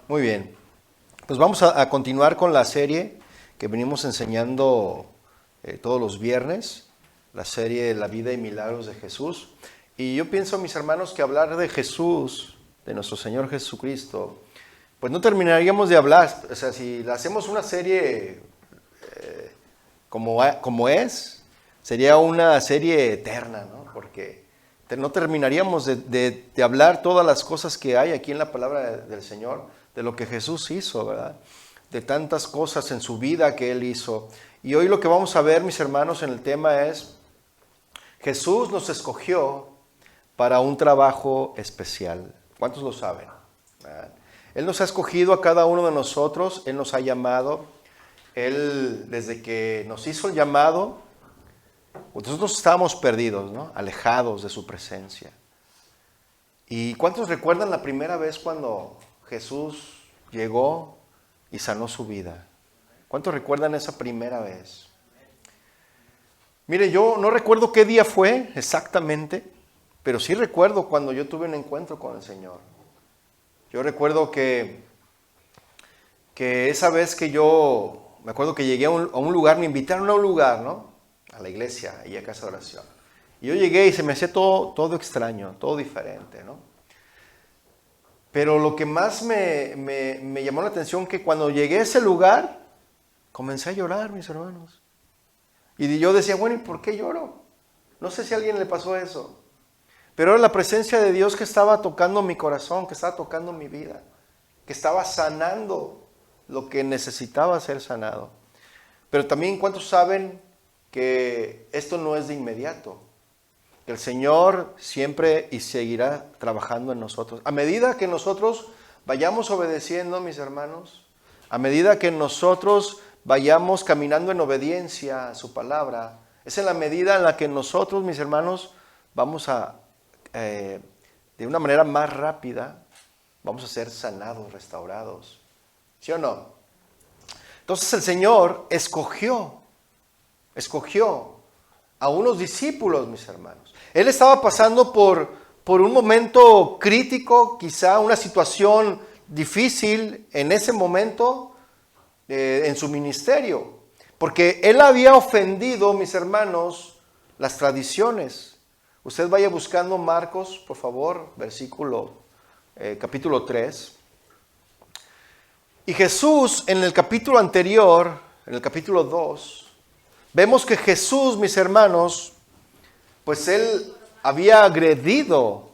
Muy bien, pues vamos a continuar con la serie que venimos enseñando todos los viernes, la serie La vida y milagros de Jesús. Y yo pienso, mis hermanos, que hablar de Jesús, de nuestro Señor Jesucristo, pues no terminaríamos de hablar. O sea, si hacemos una serie como es, sería una serie eterna, ¿no? Porque no terminaríamos de hablar todas las cosas que hay aquí en la palabra del Señor, de lo que Jesús hizo, ¿verdad? De tantas cosas en su vida que Él hizo. Y hoy lo que vamos a ver, mis hermanos, en el tema es, Jesús nos escogió para un trabajo especial. ¿Cuántos lo saben? ¿Verdad? Él nos ha escogido a cada uno de nosotros, Él nos ha llamado. Él, desde que nos hizo el llamado, nosotros estábamos perdidos, ¿no? Alejados de su presencia. ¿Y cuántos recuerdan la primera vez cuando Jesús llegó y sanó su vida? ¿Cuántos recuerdan esa primera vez? Mire, yo no recuerdo qué día fue exactamente, pero sí recuerdo cuando yo tuve un encuentro con el Señor. Yo recuerdo que esa vez que me acuerdo que llegué a un lugar, me invitaron a un lugar, ¿no? A la iglesia y a casa de oración. Y yo llegué y se me hacía todo extraño, todo diferente, ¿no? Pero lo que más me llamó la atención que cuando llegué a ese lugar, comencé a llorar, mis hermanos. Y yo decía, bueno, ¿y por qué lloro? No sé si a alguien le pasó eso. Pero era la presencia de Dios que estaba tocando mi corazón, que estaba tocando mi vida, que estaba sanando lo que necesitaba ser sanado. Pero también, ¿cuántos saben que esto no es de inmediato? Que el Señor siempre y seguirá trabajando en nosotros. A medida que nosotros vayamos obedeciendo, mis hermanos, a medida que nosotros vayamos caminando en obediencia a su palabra, es en la medida en la que nosotros, mis hermanos, vamos a, de una manera más rápida, vamos a ser sanados, restaurados. ¿Sí o no? Entonces el Señor escogió a unos discípulos, mis hermanos. Él estaba pasando por un momento crítico, quizá una situación difícil en ese momento en su ministerio, porque él había ofendido, mis hermanos, las tradiciones. Usted vaya buscando Marcos, por favor, capítulo 3. Y Jesús, en el capítulo anterior, en el capítulo 2, vemos que Jesús, mis hermanos, pues él había agredido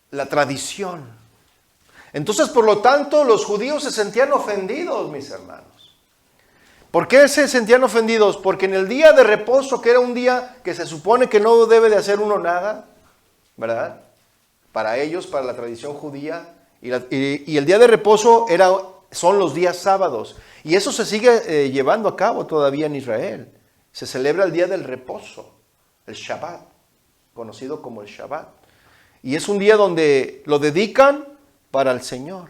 la tradición. Entonces, por lo tanto, los judíos se sentían ofendidos, mis hermanos. ¿Por qué se sentían ofendidos? Porque en el día de reposo, que era un día que se supone que no debe de hacer uno nada, ¿verdad? Para ellos, para la tradición judía, y el día de reposo son los días sábados. Y eso se sigue llevando a cabo todavía en Israel. Se celebra el día del reposo, el Shabbat, conocido como el Shabbat. Y es un día donde lo dedican para el Señor,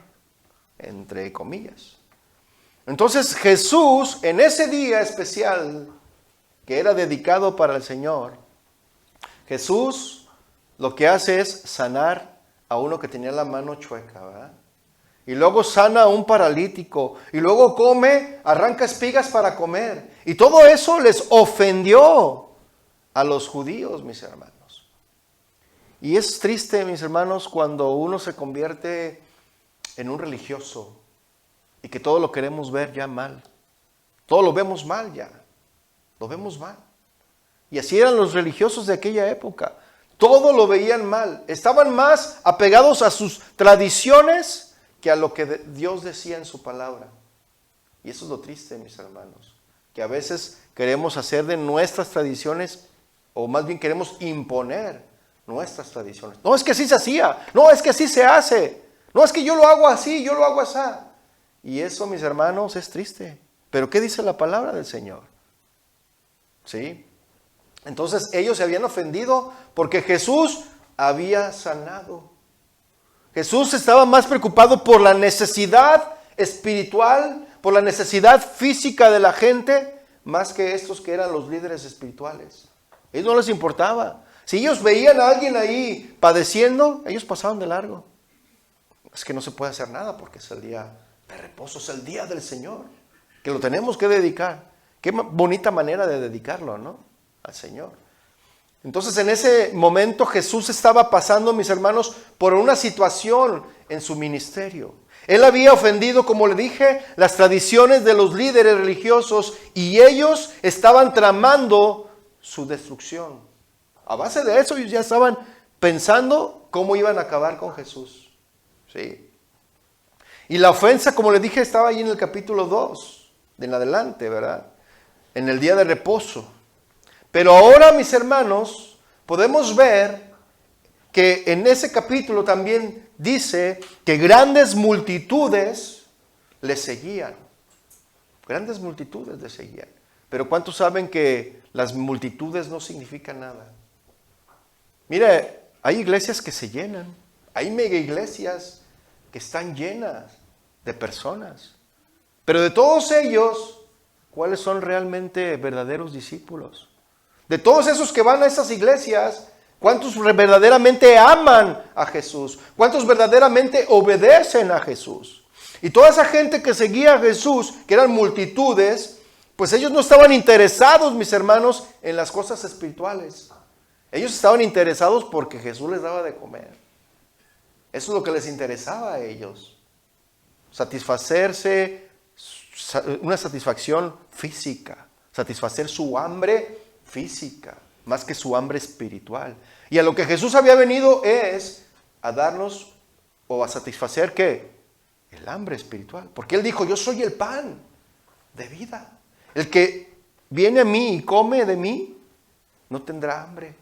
entre comillas. Entonces Jesús, en ese día especial que era dedicado para el Señor, Jesús lo que hace es sanar a uno que tenía la mano chueca, ¿verdad? Y luego sana a un paralítico. Y luego arranca espigas para comer. Y todo eso les ofendió a los judíos, mis hermanos. Y es triste, mis hermanos, cuando uno se convierte en un religioso y que todo lo queremos ver ya mal. Todo lo vemos mal ya. Lo vemos mal. Y así eran los religiosos de aquella época. Todo lo veían mal. Estaban más apegados a sus tradiciones que a lo que Dios decía en su palabra. Y eso es lo triste, mis hermanos, que a veces queremos hacer de nuestras tradiciones, o más bien queremos imponer nuestras tradiciones. No, es que así se hacía, no, es que así se hace, no, es que yo lo hago así, yo lo hago así. Y eso, mis hermanos, es triste. Pero ¿qué dice la palabra del Señor? ¿Sí? Entonces ellos se habían ofendido porque Jesús había sanado. Jesús estaba más preocupado por la necesidad espiritual, por la necesidad física de la gente, más que estos que eran los líderes espirituales. A ellos no les importaba. Si ellos veían a alguien ahí padeciendo, ellos pasaban de largo. Es que no se puede hacer nada porque es el día de reposo, es el día del Señor, que lo tenemos que dedicar. Qué bonita manera de dedicarlo, ¿no? Al Señor. Entonces en ese momento Jesús estaba pasando, mis hermanos, por una situación en su ministerio. Él había ofendido, como le dije, las tradiciones de los líderes religiosos y ellos estaban tramando su destrucción. A base de eso ellos ya estaban pensando cómo iban a acabar con Jesús. ¿Sí? Y la ofensa, como le dije, estaba ahí en el capítulo 2, de en adelante, ¿verdad? En el día de reposo. Pero ahora, mis hermanos, podemos ver que en ese capítulo también dice que grandes multitudes le seguían. Grandes multitudes le seguían. Pero ¿cuántos saben que las multitudes no significan nada? Mire, hay iglesias que se llenan. Hay mega iglesias que están llenas de personas. Pero de todos ellos, ¿cuáles son realmente verdaderos discípulos? De todos esos que van a esas iglesias, ¿cuántos verdaderamente aman a Jesús? ¿Cuántos verdaderamente obedecen a Jesús? Y toda esa gente que seguía a Jesús, que eran multitudes, pues ellos no estaban interesados, mis hermanos, en las cosas espirituales. Ellos estaban interesados porque Jesús les daba de comer. Eso es lo que les interesaba a ellos. Satisfacerse, una satisfacción física, satisfacer su hambre física, más que su hambre espiritual. Y a lo que Jesús había venido es a darnos o a satisfacer ¿qué? El hambre espiritual. Porque Él dijo, yo soy el pan de vida. El que viene a mí y come de mí, no tendrá hambre.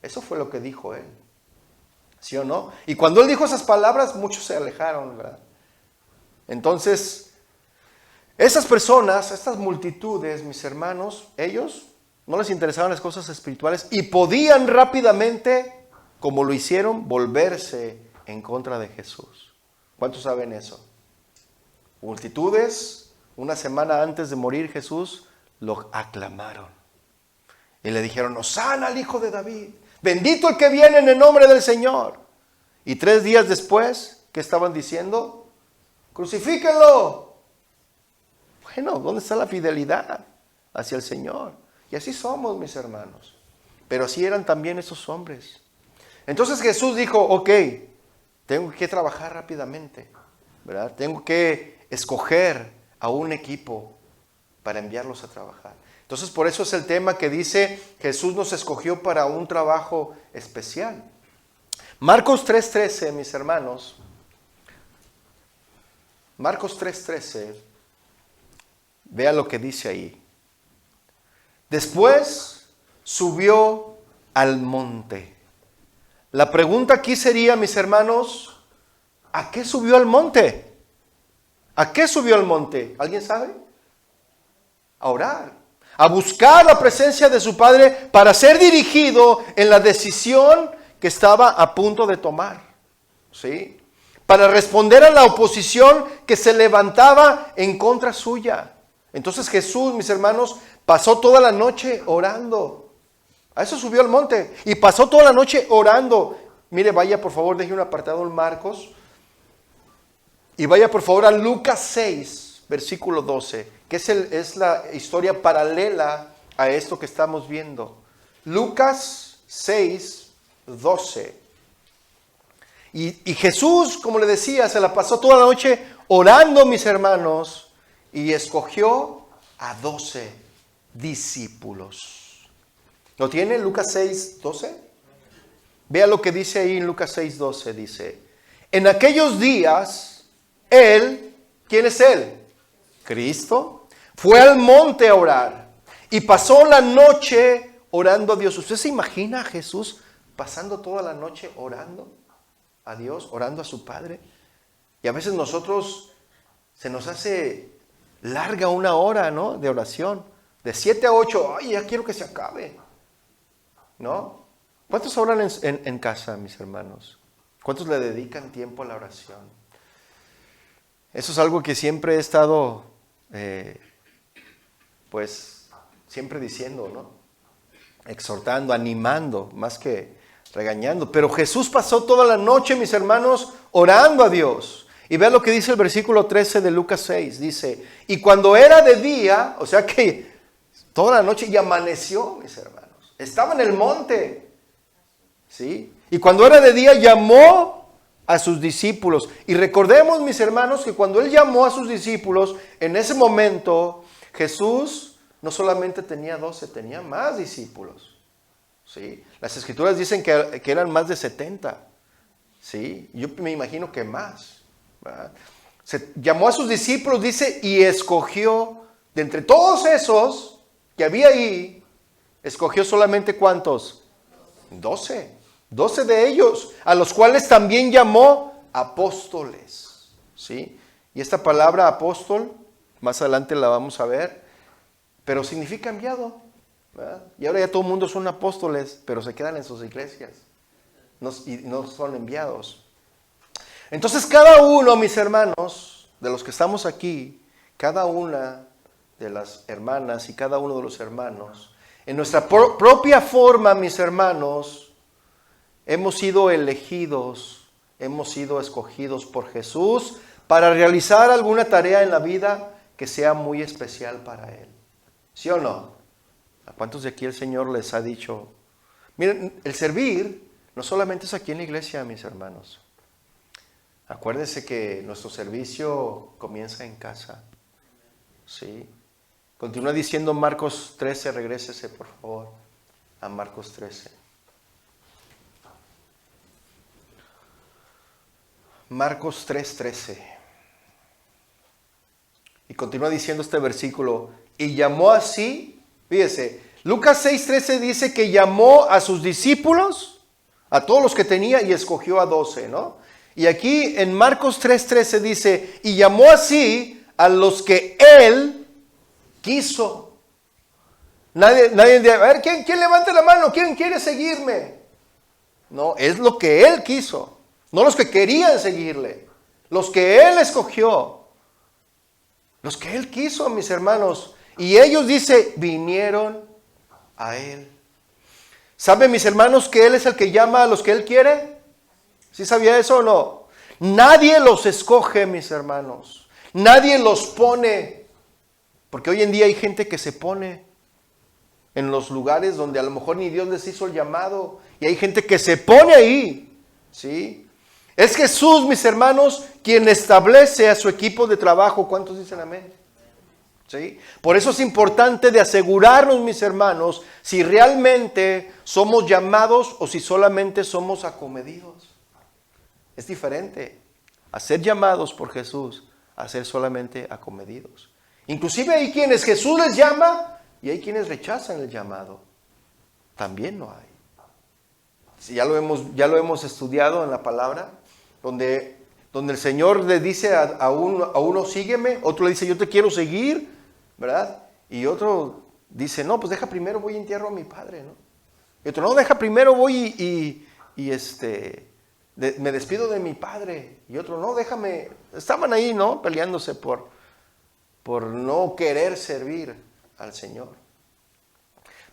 Eso fue lo que dijo Él. ¿Sí o no? Y cuando Él dijo esas palabras, muchos se alejaron, ¿verdad? Entonces, esas personas, estas multitudes, mis hermanos, ellos no les interesaban las cosas espirituales y podían rápidamente, como lo hicieron, volverse en contra de Jesús. ¿Cuántos saben eso? Multitudes, una semana antes de morir Jesús, lo aclamaron. Y le dijeron, Hosana al Hijo de David, bendito el que viene en el nombre del Señor. Y 3 días después, ¿qué estaban diciendo? Crucifíquenlo. Bueno, ¿dónde está la fidelidad hacia el Señor? Y así somos, mis hermanos. Pero así eran también esos hombres. Entonces Jesús dijo, ok, tengo que trabajar rápidamente, ¿verdad? Tengo que escoger a un equipo para enviarlos a trabajar. Entonces por eso es el tema que dice, Jesús nos escogió para un trabajo especial. Marcos 3:13, mis hermanos. Marcos 3:13. Vea lo que dice ahí. Después subió al monte. La pregunta aquí sería, mis hermanos, ¿a qué subió al monte? ¿A qué subió al monte? ¿Alguien sabe? A orar, a buscar la presencia de su Padre para ser dirigido en la decisión que estaba a punto de tomar. ¿Sí? Para responder a la oposición que se levantaba en contra suya. Entonces Jesús, mis hermanos, pasó toda la noche orando. A eso subió al monte y pasó toda la noche orando. Mire, vaya por favor, deje un apartado en Marcos y vaya por favor a Lucas 6, versículo 12, que es la historia paralela a esto que estamos viendo. Lucas 6, 12. Y Jesús, como le decía, se la pasó toda la noche orando, mis hermanos, y escogió a 12 discípulos. ¿Lo tiene Lucas 6, 12? Vea lo que dice ahí en Lucas 6, 12. Dice, en aquellos días, Él, ¿quién es Él? Cristo, fue al monte a orar y pasó la noche orando a Dios. ¿Usted se imagina a Jesús pasando toda la noche orando a Dios, orando a su Padre? Y a veces nosotros se nos hace larga una hora, ¿no? De oración. De 7 a 8, ay, ya quiero que se acabe. ¿No? ¿Cuántos oran en casa, mis hermanos? ¿Cuántos le dedican tiempo a la oración? Eso es algo que siempre he estado, pues, siempre diciendo, ¿no? exhortando, animando, más que regañando. Pero Jesús pasó toda la noche, mis hermanos, orando a Dios. Y vean lo que dice el versículo 13 de Lucas 6. Dice, y cuando era de día, o sea que toda la noche y amaneció, mis hermanos. Estaba en el monte. ¿Sí? Y cuando era de día llamó a sus discípulos. Y recordemos, mis hermanos, que cuando Él llamó a sus discípulos, en ese momento Jesús no solamente tenía 12, tenía más discípulos. ¿Sí? Las escrituras dicen que eran más de 70. ¿Sí? Yo me imagino que más. ¿Verdad? Se llamó a sus discípulos, dice, y escogió de entre todos esos que había ahí, escogió solamente ¿cuántos? 12. 12 de ellos, a los cuales también llamó apóstoles. ¿Sí? Y esta palabra apóstol, más adelante la vamos a ver, pero significa enviado. ¿Verdad? Y ahora ya todo el mundo son apóstoles, pero se quedan en sus iglesias. Y no son enviados. Entonces cada uno, mis hermanos, de los que estamos aquí, cada una de las hermanas y cada uno de los hermanos, en nuestra propia forma, mis hermanos, hemos sido elegidos, hemos sido escogidos por Jesús para realizar alguna tarea en la vida que sea muy especial para Él. ¿Sí o no? ¿A cuántos de aquí el Señor les ha dicho? Miren, el servir no solamente es aquí en la iglesia, mis hermanos. Acuérdense que nuestro servicio comienza en casa. ¿Sí? Continúa diciendo Marcos 13, regrésese por favor a Marcos 13. Marcos 3:13. Y continúa diciendo este versículo, y llamó así, fíjese, Lucas 6:13 dice que llamó a sus discípulos, a todos los que tenía, y escogió a 12, ¿no? Y aquí en Marcos 3:13 dice, y llamó así a los que Él quiso. Nadie dice, a ver, ¿quién levanta la mano? ¿Quién quiere seguirme? No, es lo que Él quiso. No los que querían seguirle. Los que Él escogió. Los que Él quiso, mis hermanos. Y ellos, dice, vinieron a Él. ¿Saben, mis hermanos, que Él es el que llama a los que Él quiere? ¿Sí sabía eso o no? Nadie los escoge, mis hermanos. Nadie los pone. Porque hoy en día hay gente que se pone en los lugares donde a lo mejor ni Dios les hizo el llamado. Y hay gente que se pone ahí. ¿Sí? Es Jesús, mis hermanos, quien establece a su equipo de trabajo. ¿Cuántos dicen amén? ¿Sí? Por eso es importante de asegurarnos, mis hermanos, si realmente somos llamados o si solamente somos acomedidos. Es diferente a ser llamados por Jesús a ser solamente acomedidos. Inclusive hay quienes Jesús les llama y hay quienes rechazan el llamado. También lo hay. Sí, ya lo hemos estudiado en la palabra, donde el Señor le dice a uno sígueme, otro le dice yo te quiero seguir, ¿verdad? Y otro dice no, pues deja primero voy y entierro a mi padre, ¿no? Y otro no, deja primero voy me despido de mi padre. Y otro no, déjame. Estaban ahí, ¿no? Peleándose por no querer servir al Señor.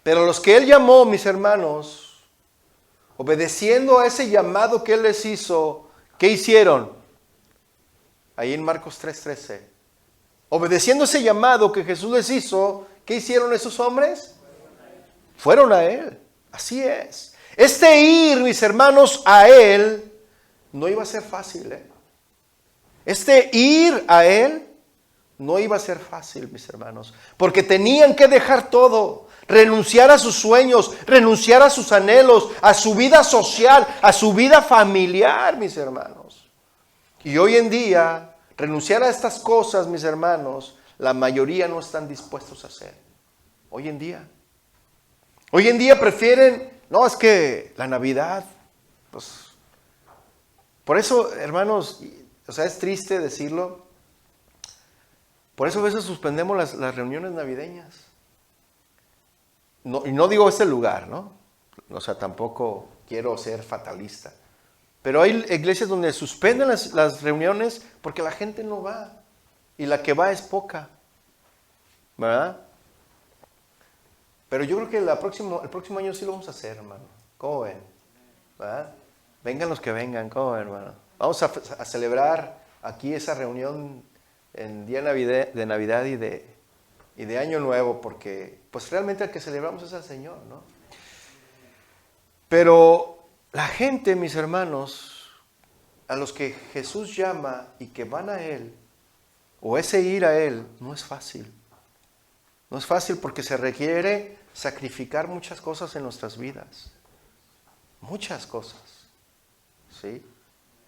Pero los que Él llamó, mis hermanos, obedeciendo a ese llamado que Él les hizo, ¿qué hicieron? Ahí en Marcos 3:13. Obedeciendo ese llamado que Jesús les hizo, ¿qué hicieron esos hombres? Fueron a Él. Así es. Este ir, mis hermanos, a Él no iba a ser fácil. Este ir a Él no iba a ser fácil, mis hermanos. Porque tenían que dejar todo. Renunciar a sus sueños, renunciar a sus anhelos, a su vida social, a su vida familiar, mis hermanos. Y hoy en día, renunciar a estas cosas, mis hermanos, la mayoría no están dispuestos a hacer. Hoy en día. Hoy en día prefieren, no, es que la Navidad, pues, por eso, hermanos, o sea, es triste decirlo, por eso a veces suspendemos las reuniones navideñas. No, y no digo este lugar, ¿no? O sea, tampoco quiero ser fatalista. Pero hay iglesias donde suspenden las reuniones porque la gente no va. Y la que va es poca. ¿Verdad? Pero yo creo que el próximo año sí lo vamos a hacer, hermano. ¿Cómo ven? ¿Verdad? Vengan los que vengan, ¿cómo ven, hermano? Vamos a celebrar aquí esa reunión en día de Navidad y de Año Nuevo, porque pues realmente el que celebramos es al Señor, ¿no? Pero la gente, mis hermanos, a los que Jesús llama y que van a Él, o ese ir a Él, no es fácil. No es fácil porque se requiere sacrificar muchas cosas en nuestras vidas. Muchas cosas. ¿Sí?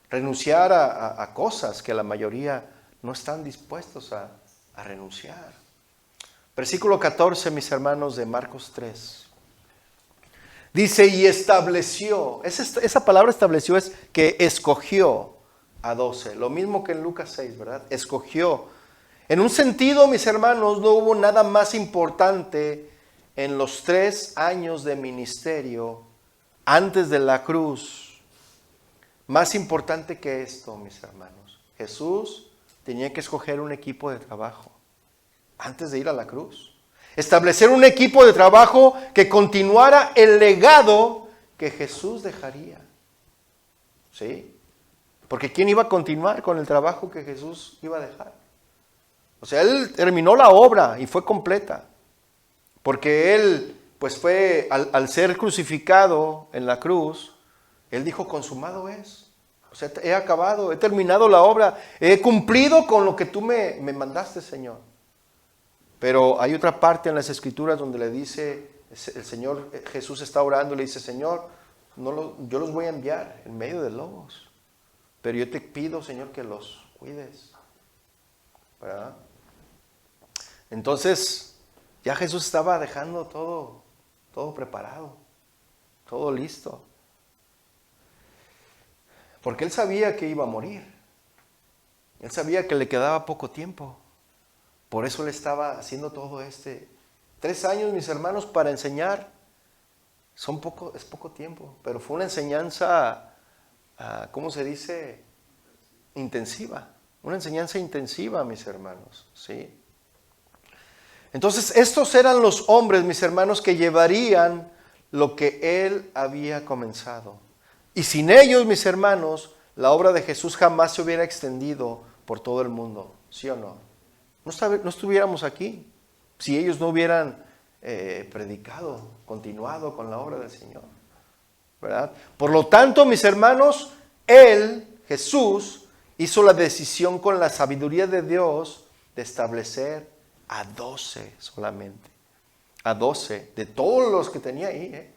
Renunciar a cosas que la mayoría no están dispuestos a renunciar. Versículo 14, mis hermanos, de Marcos 3. Dice, y estableció. Esa palabra estableció es que escogió a 12. Lo mismo que en Lucas 6, ¿verdad? Escogió. En un sentido, mis hermanos, no hubo nada más importante en los 3 años de ministerio antes de la cruz. Más importante que esto, mis hermanos. Jesús tenía que escoger un equipo de trabajo antes de ir a la cruz. Establecer un equipo de trabajo que continuara el legado que Jesús dejaría. ¿Sí? Porque ¿quién iba a continuar con el trabajo que Jesús iba a dejar? O sea, Él terminó la obra y fue completa. Porque Él, pues fue, al ser crucificado en la cruz, Él dijo, consumado es. O sea, he acabado, he terminado la obra, he cumplido con lo que tú me mandaste, Señor. Pero hay otra parte en las Escrituras donde le dice, el Señor Jesús está orando y le dice, Señor, yo los voy a enviar en medio de lobos, pero yo te pido, Señor, que los cuides. ¿Verdad? Entonces, ya Jesús estaba dejando todo preparado, todo listo. Porque Él sabía que iba a morir. Él sabía que le quedaba poco tiempo. Por eso Él estaba haciendo todo 3 años, mis hermanos, para enseñar. Es poco tiempo, pero fue una enseñanza, ¿cómo se dice? Intensiva. Una enseñanza intensiva, mis hermanos. ¿Sí? Entonces, estos eran los hombres, mis hermanos, que llevarían lo que Él había comenzado. Y sin ellos, mis hermanos, la obra de Jesús jamás se hubiera extendido por todo el mundo. ¿Sí o no? No estuviéramos aquí si ellos no hubieran predicado, continuado con la obra del Señor. ¿Verdad? Por lo tanto, mis hermanos, Él, Jesús, hizo la decisión con la sabiduría de Dios de establecer a 12 solamente. A 12, de todos los que tenía ahí,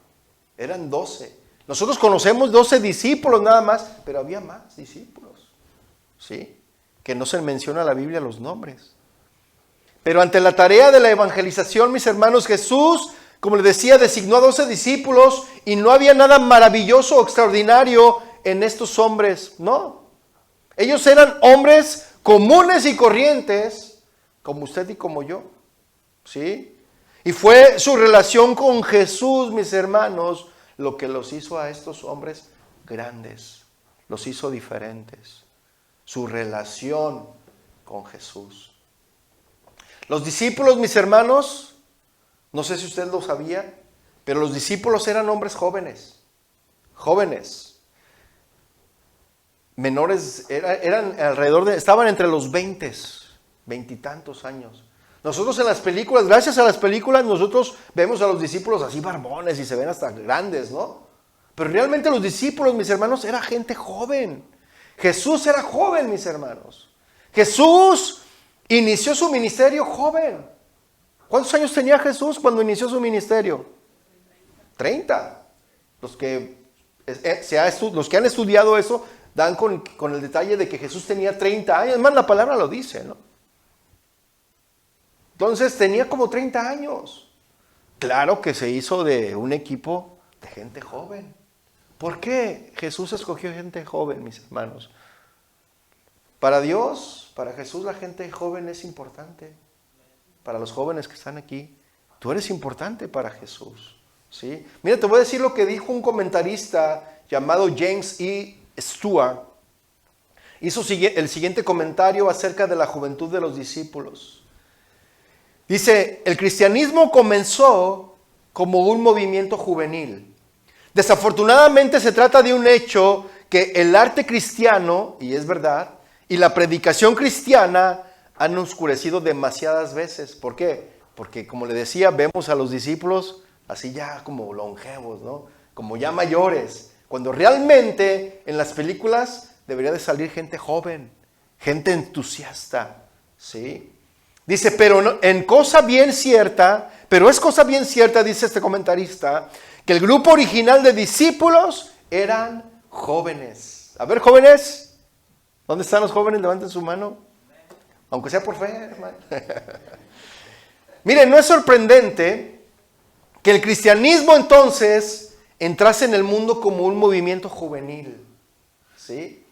eran 12. Nosotros conocemos 12 discípulos nada más, pero había más discípulos, ¿sí? Que no se menciona en la Biblia los nombres. Pero ante la tarea de la evangelización, mis hermanos, Jesús, como les decía, designó a 12 discípulos y no había nada maravilloso o extraordinario en estos hombres, no. Ellos eran hombres comunes y corrientes, como usted y como yo, ¿sí? Y fue su relación con Jesús, mis hermanos, lo que los hizo a estos hombres grandes, los hizo diferentes. Su relación con Jesús. Los discípulos, mis hermanos, no sé si usted lo sabía, pero los discípulos eran hombres jóvenes, menores, estaban entre los 20 y tantos años. Nosotros en las películas, gracias a las películas, nosotros vemos a los discípulos así barbones y se ven hasta grandes, ¿no? Pero realmente los discípulos, mis hermanos, era gente joven. Jesús era joven, mis hermanos. Jesús inició su ministerio joven. ¿Cuántos años tenía Jesús cuando inició su ministerio? 30. Los que han estudiado eso dan con el detalle de que Jesús tenía 30 años. Además, la palabra lo dice, ¿no? Entonces tenía como 30 años. Claro que se hizo de un equipo de gente joven. ¿Por qué Jesús escogió gente joven, mis hermanos? Para Dios, para Jesús, la gente joven es importante. Para los jóvenes que están aquí, tú eres importante para Jesús, ¿sí? Mira, te voy a decir lo que dijo un comentarista llamado James E. Stewart. Hizo el siguiente comentario acerca de la juventud de los discípulos. Dice, el cristianismo comenzó como un movimiento juvenil. Desafortunadamente se trata de un hecho que el arte cristiano, y es verdad, y la predicación cristiana han oscurecido demasiadas veces. ¿Por qué? Porque, como le decía, vemos a los discípulos así ya como longevos, ¿no? Como ya mayores, cuando realmente en las películas debería de salir gente joven, gente entusiasta, ¿sí? Dice, pero es cosa bien cierta, dice este comentarista, que el grupo original de discípulos eran jóvenes. A ver, jóvenes, ¿dónde están los jóvenes? Levanten su mano, aunque sea por fe, hermano. Miren, no es sorprendente que el cristianismo entonces entrase en el mundo como un movimiento juvenil, ¿sí?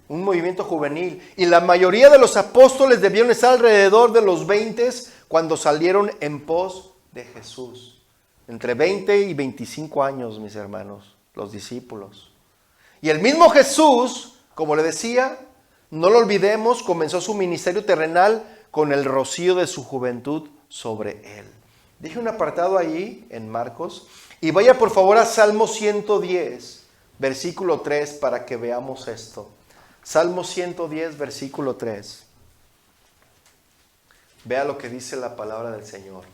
Un movimiento juvenil. Y la mayoría de los apóstoles debieron estar alrededor de los 20 cuando salieron en pos de Jesús. Entre 20 y 25 años, mis hermanos, los discípulos. Y el mismo Jesús, como le decía, no lo olvidemos, comenzó su ministerio terrenal con el rocío de su juventud sobre él. Dije un apartado ahí en Marcos. Y vaya por favor a Salmo 110, versículo 3, para que veamos esto. Salmo 110, versículo 3. Vea lo que dice la palabra del Señor.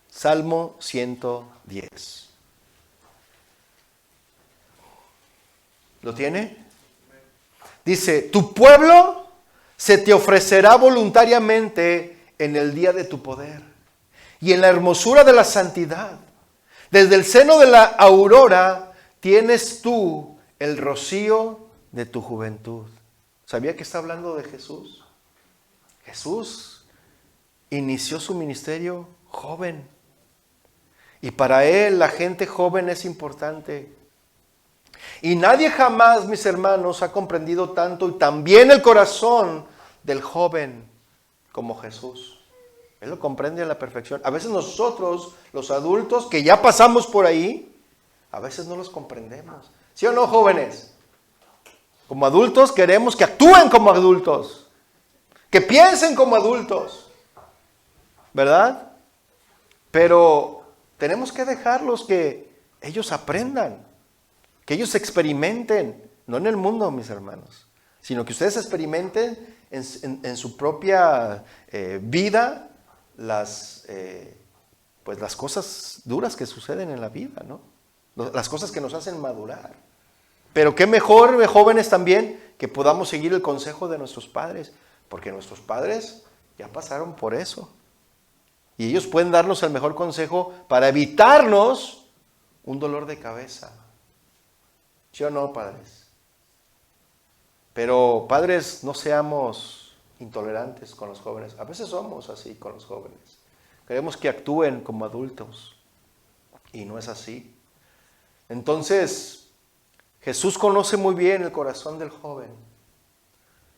Salmo 110. ¿Lo tiene? Dice, tu pueblo se te ofrecerá voluntariamente en el día de tu poder y en la hermosura de la santidad. Desde el seno de la aurora tienes tú el rocío de tu juventud. ¿Sabía que está hablando de Jesús? Jesús inició su ministerio joven. Y para él la gente joven es importante. Y nadie jamás, mis hermanos, ha comprendido tanto y también el corazón del joven como Jesús. Él lo comprende a la perfección. A veces nosotros, los adultos, que ya pasamos por ahí, a veces no los comprendemos. ¿Sí o no, jóvenes? Como adultos queremos que actúen como adultos, que piensen como adultos, ¿verdad? Pero tenemos que dejarlos que ellos aprendan, que ellos experimenten, no en el mundo, mis hermanos, sino que ustedes experimenten en su propia vida las cosas duras que suceden en la vida, ¿no? Las cosas que nos hacen madurar. Pero qué mejor, jóvenes, también, que podamos seguir el consejo de nuestros padres, porque nuestros padres ya pasaron por eso. Y ellos pueden darnos el mejor consejo para evitarnos un dolor de cabeza. ¿Sí o no, padres? Pero, padres, no seamos intolerantes con los jóvenes. A veces somos así con los jóvenes. Queremos que actúen como adultos. Y no es así. Entonces, Jesús conoce muy bien el corazón del joven.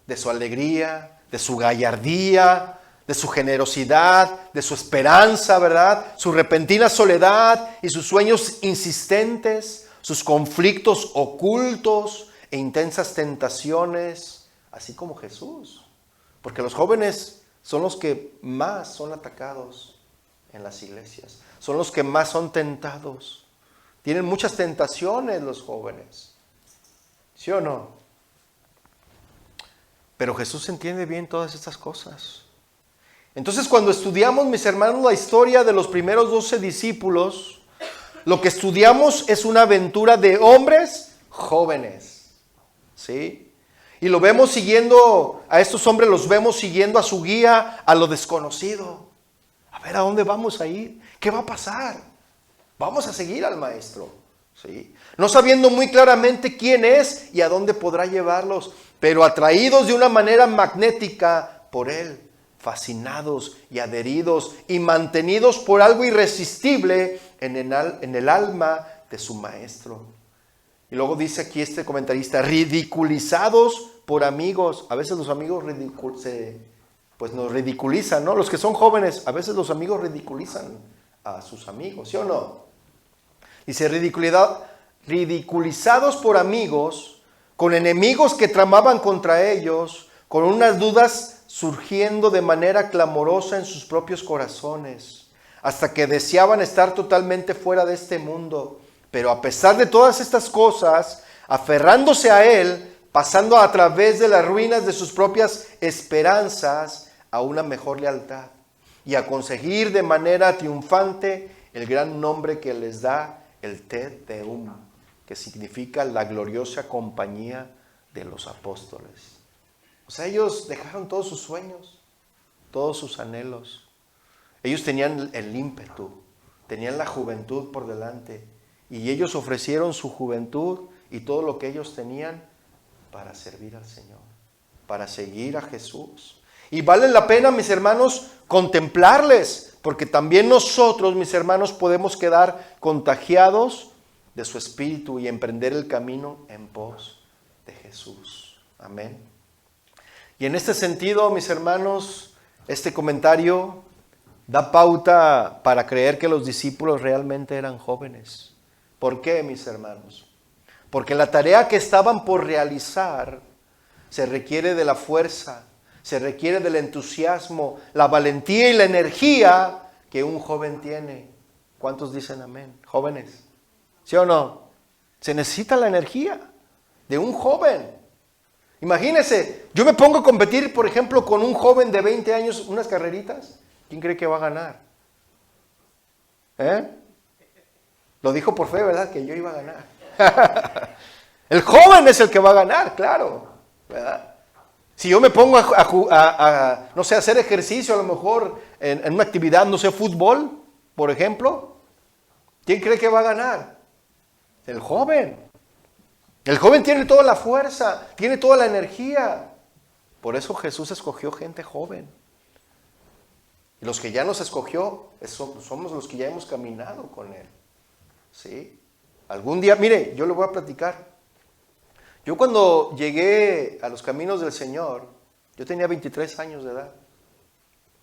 De su alegría, de su gallardía, de su generosidad, de su esperanza, ¿verdad? Su repentina soledad y sus sueños insistentes, sus conflictos ocultos e intensas tentaciones, así como Jesús. Porque los jóvenes son los que más son atacados en las iglesias, son los que más son tentados. Tienen muchas tentaciones los jóvenes, ¿sí o no? Pero Jesús entiende bien todas estas cosas. Entonces, cuando estudiamos, mis hermanos, la historia de los primeros 12 discípulos, lo que estudiamos es una aventura de hombres jóvenes, ¿sí? Y lo vemos siguiendo, a estos hombres los vemos siguiendo a su guía, a lo desconocido. A ver, ¿a dónde vamos a ir? ¿Qué va a pasar? Vamos a seguir al maestro, ¿sí? No sabiendo muy claramente quién es y a dónde podrá llevarlos, pero atraídos de una manera magnética por él, fascinados y adheridos y mantenidos por algo irresistible en el alma de su maestro. Y luego dice aquí este comentarista, ridiculizados por amigos. A veces los amigos nos ridiculizan, ¿no? Los que son jóvenes, a veces los amigos ridiculizan a sus amigos, ¿sí o no? Dice, ridiculizados por amigos, con enemigos que tramaban contra ellos, con unas dudas surgiendo de manera clamorosa en sus propios corazones. hasta que deseaban estar totalmente fuera de este mundo. Pero a pesar de todas estas cosas, aferrándose a Él, pasando a través de las ruinas de sus propias esperanzas a una mejor lealtad y a conseguir de manera triunfante el gran nombre que les da el Te Deum, que significa la gloriosa compañía de los apóstoles. O sea, ellos dejaron todos sus sueños, todos sus anhelos. Ellos tenían el ímpetu, tenían la juventud por delante, y ellos ofrecieron su juventud y todo lo que ellos tenían para servir al Señor, para seguir a Jesús. Y vale la pena, mis hermanos, contemplarles, porque también nosotros, mis hermanos, podemos quedar contagiados de su espíritu y emprender el camino en pos de Jesús. Amén. Y en este sentido, mis hermanos, este comentario da pauta para creer que los discípulos realmente eran jóvenes. ¿Por qué, mis hermanos? Porque la tarea que estaban por realizar se requiere de la fuerza, se requiere del entusiasmo, la valentía y la energía que un joven tiene. ¿Cuántos dicen amén? Jóvenes, ¿sí o no? Se necesita la energía de un joven. Imagínense, yo me pongo a competir, por ejemplo, con un joven de 20 años, unas carreritas. ¿Quién cree que va a ganar? Lo dijo por fe, ¿verdad? Que yo iba a ganar. El joven es el que va a ganar, claro, ¿verdad? Si yo me pongo no sé, hacer ejercicio, a lo mejor en una actividad, no sé, fútbol, por ejemplo, ¿quién cree que va a ganar? El joven. El joven tiene toda la fuerza, tiene toda la energía. Por eso Jesús escogió gente joven. Y los que ya nos escogió, somos los que ya hemos caminado con Él. ¿Sí? Algún día, mire, yo le voy a platicar. Yo cuando llegué a los caminos del Señor, yo tenía 23 años de edad.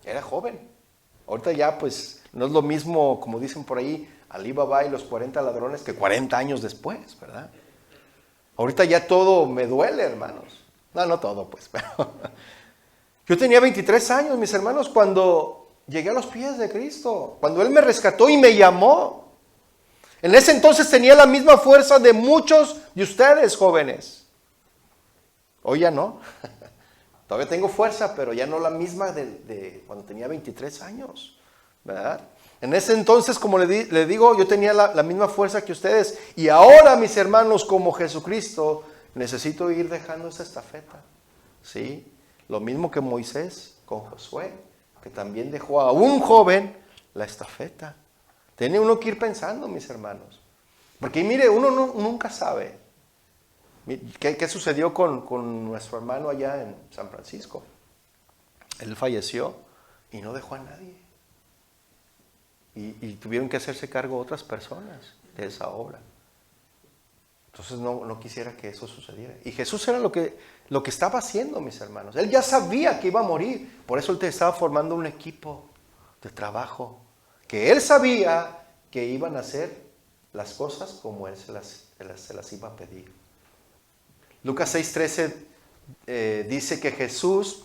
Era joven. Ahorita ya pues no es lo mismo, como dicen por ahí, Alí Babá y los 40 ladrones que 40 años después, ¿verdad? Ahorita ya todo me duele, hermanos. No todo pues, pero yo tenía 23 años, mis hermanos, cuando llegué a los pies de Cristo, cuando Él me rescató y me llamó. En ese entonces tenía la misma fuerza de muchos de ustedes, jóvenes. Hoy ya no. Todavía tengo fuerza, pero ya no la misma de cuando tenía 23 años, ¿verdad? En ese entonces, como le digo, yo tenía la misma fuerza que ustedes. Y ahora, mis hermanos, como Jesucristo, necesito ir dejando esa estafeta. ¿Sí? Lo mismo que Moisés con Josué, que también dejó a un joven la estafeta. Tiene uno que ir pensando, mis hermanos. Porque mire, uno nunca sabe. ¿Qué sucedió con nuestro hermano allá en San Francisco? Él falleció y no dejó a nadie. Y tuvieron que hacerse cargo otras personas de esa obra. Entonces no quisiera que eso sucediera. Y Jesús era lo que estaba haciendo, mis hermanos. Él ya sabía que iba a morir. Por eso Él te estaba formando un equipo de trabajo. Que Él sabía que iban a hacer las cosas como Él se las iba a pedir. Lucas 6:13 dice que Jesús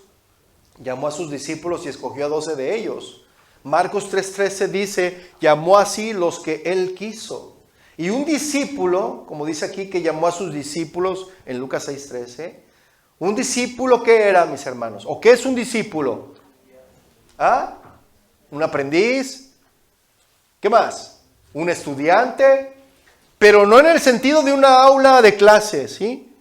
llamó a sus discípulos y escogió a 12 de ellos. Marcos 3:13 dice, llamó así los que Él quiso. Y un discípulo, como dice aquí que llamó a sus discípulos en Lucas 6:13, un discípulo, ¿qué era, mis hermanos? ¿O qué es un discípulo? ¿Ah? ¿Un aprendiz? ¿Qué más? Un estudiante, pero no en el sentido de una aula de clases, ¿sí?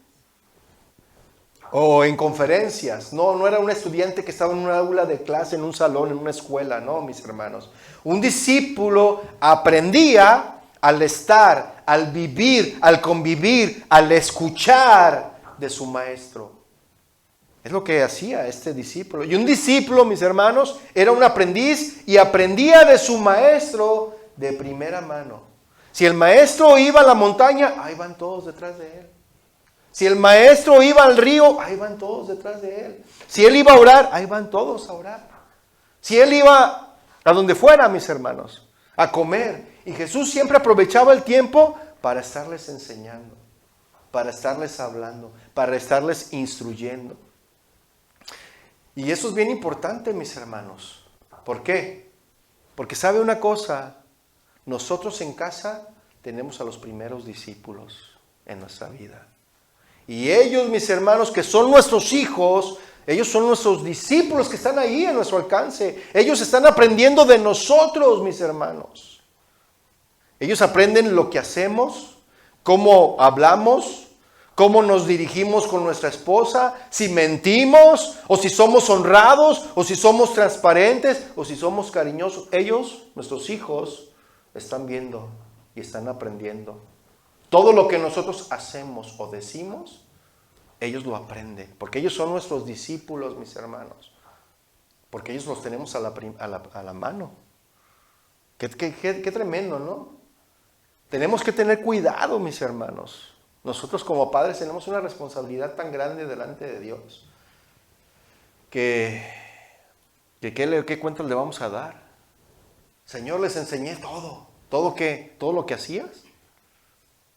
O en conferencias. No era un estudiante que estaba en una aula de clase, en un salón, en una escuela, no, mis hermanos. Un discípulo aprendía al estar, al vivir, al convivir, al escuchar de su maestro. Es lo que hacía este discípulo. Y un discípulo, mis hermanos, era un aprendiz y aprendía de su maestro de primera mano. Si el maestro iba a la montaña, ahí van todos detrás de él. Si el maestro iba al río, ahí van todos detrás de él. Si él iba a orar, ahí van todos a orar. Si él iba a donde fuera, mis hermanos, a comer. Y Jesús siempre aprovechaba el tiempo para estarles enseñando, para estarles hablando, para estarles instruyendo. Y eso es bien importante, mis hermanos. ¿Por qué? Porque sabe una cosa, nosotros en casa tenemos a los primeros discípulos en nuestra vida. Y ellos, mis hermanos, que son nuestros hijos, ellos son nuestros discípulos que están ahí a nuestro alcance. Ellos están aprendiendo de nosotros, mis hermanos. Ellos aprenden lo que hacemos, cómo hablamos, cómo nos dirigimos con nuestra esposa, si mentimos, o si somos honrados, o si somos transparentes, o si somos cariñosos. Ellos, nuestros hijos, están viendo y están aprendiendo. Todo lo que nosotros hacemos o decimos, ellos lo aprenden, porque ellos son nuestros discípulos, mis hermanos. Porque ellos los tenemos a la mano. Qué tremendo, ¿no? Tenemos que tener cuidado, mis hermanos. Nosotros como padres tenemos una responsabilidad tan grande delante de Dios. ¿Qué cuentas le vamos a dar? Señor, les enseñé todo. ¿Todo lo que hacías?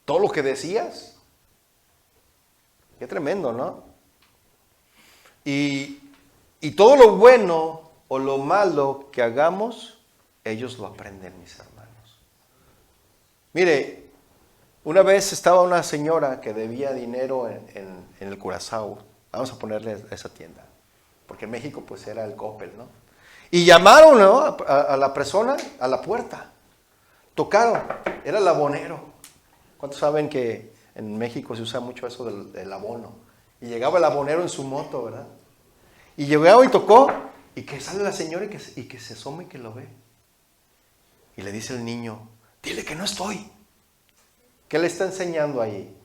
¿Todo lo que decías? Qué tremendo, ¿no? Y todo lo bueno o lo malo que hagamos, ellos lo aprenden, mis hermanos. Mire, una vez estaba una señora que debía dinero en el Curazao. Vamos a ponerle esa tienda. Porque en México pues era el Coppel, ¿no? Y llamaron, ¿no?, a la persona a la puerta. Tocaron. Era el abonero. ¿Cuántos saben que en México se usa mucho eso del abono? Y llegaba el abonero en su moto, ¿verdad? Y llegaba y tocó. Y que sale la señora y que se asoma y que lo ve. Y le dice el niño, dile que no estoy. ¿Qué le está enseñando ahí?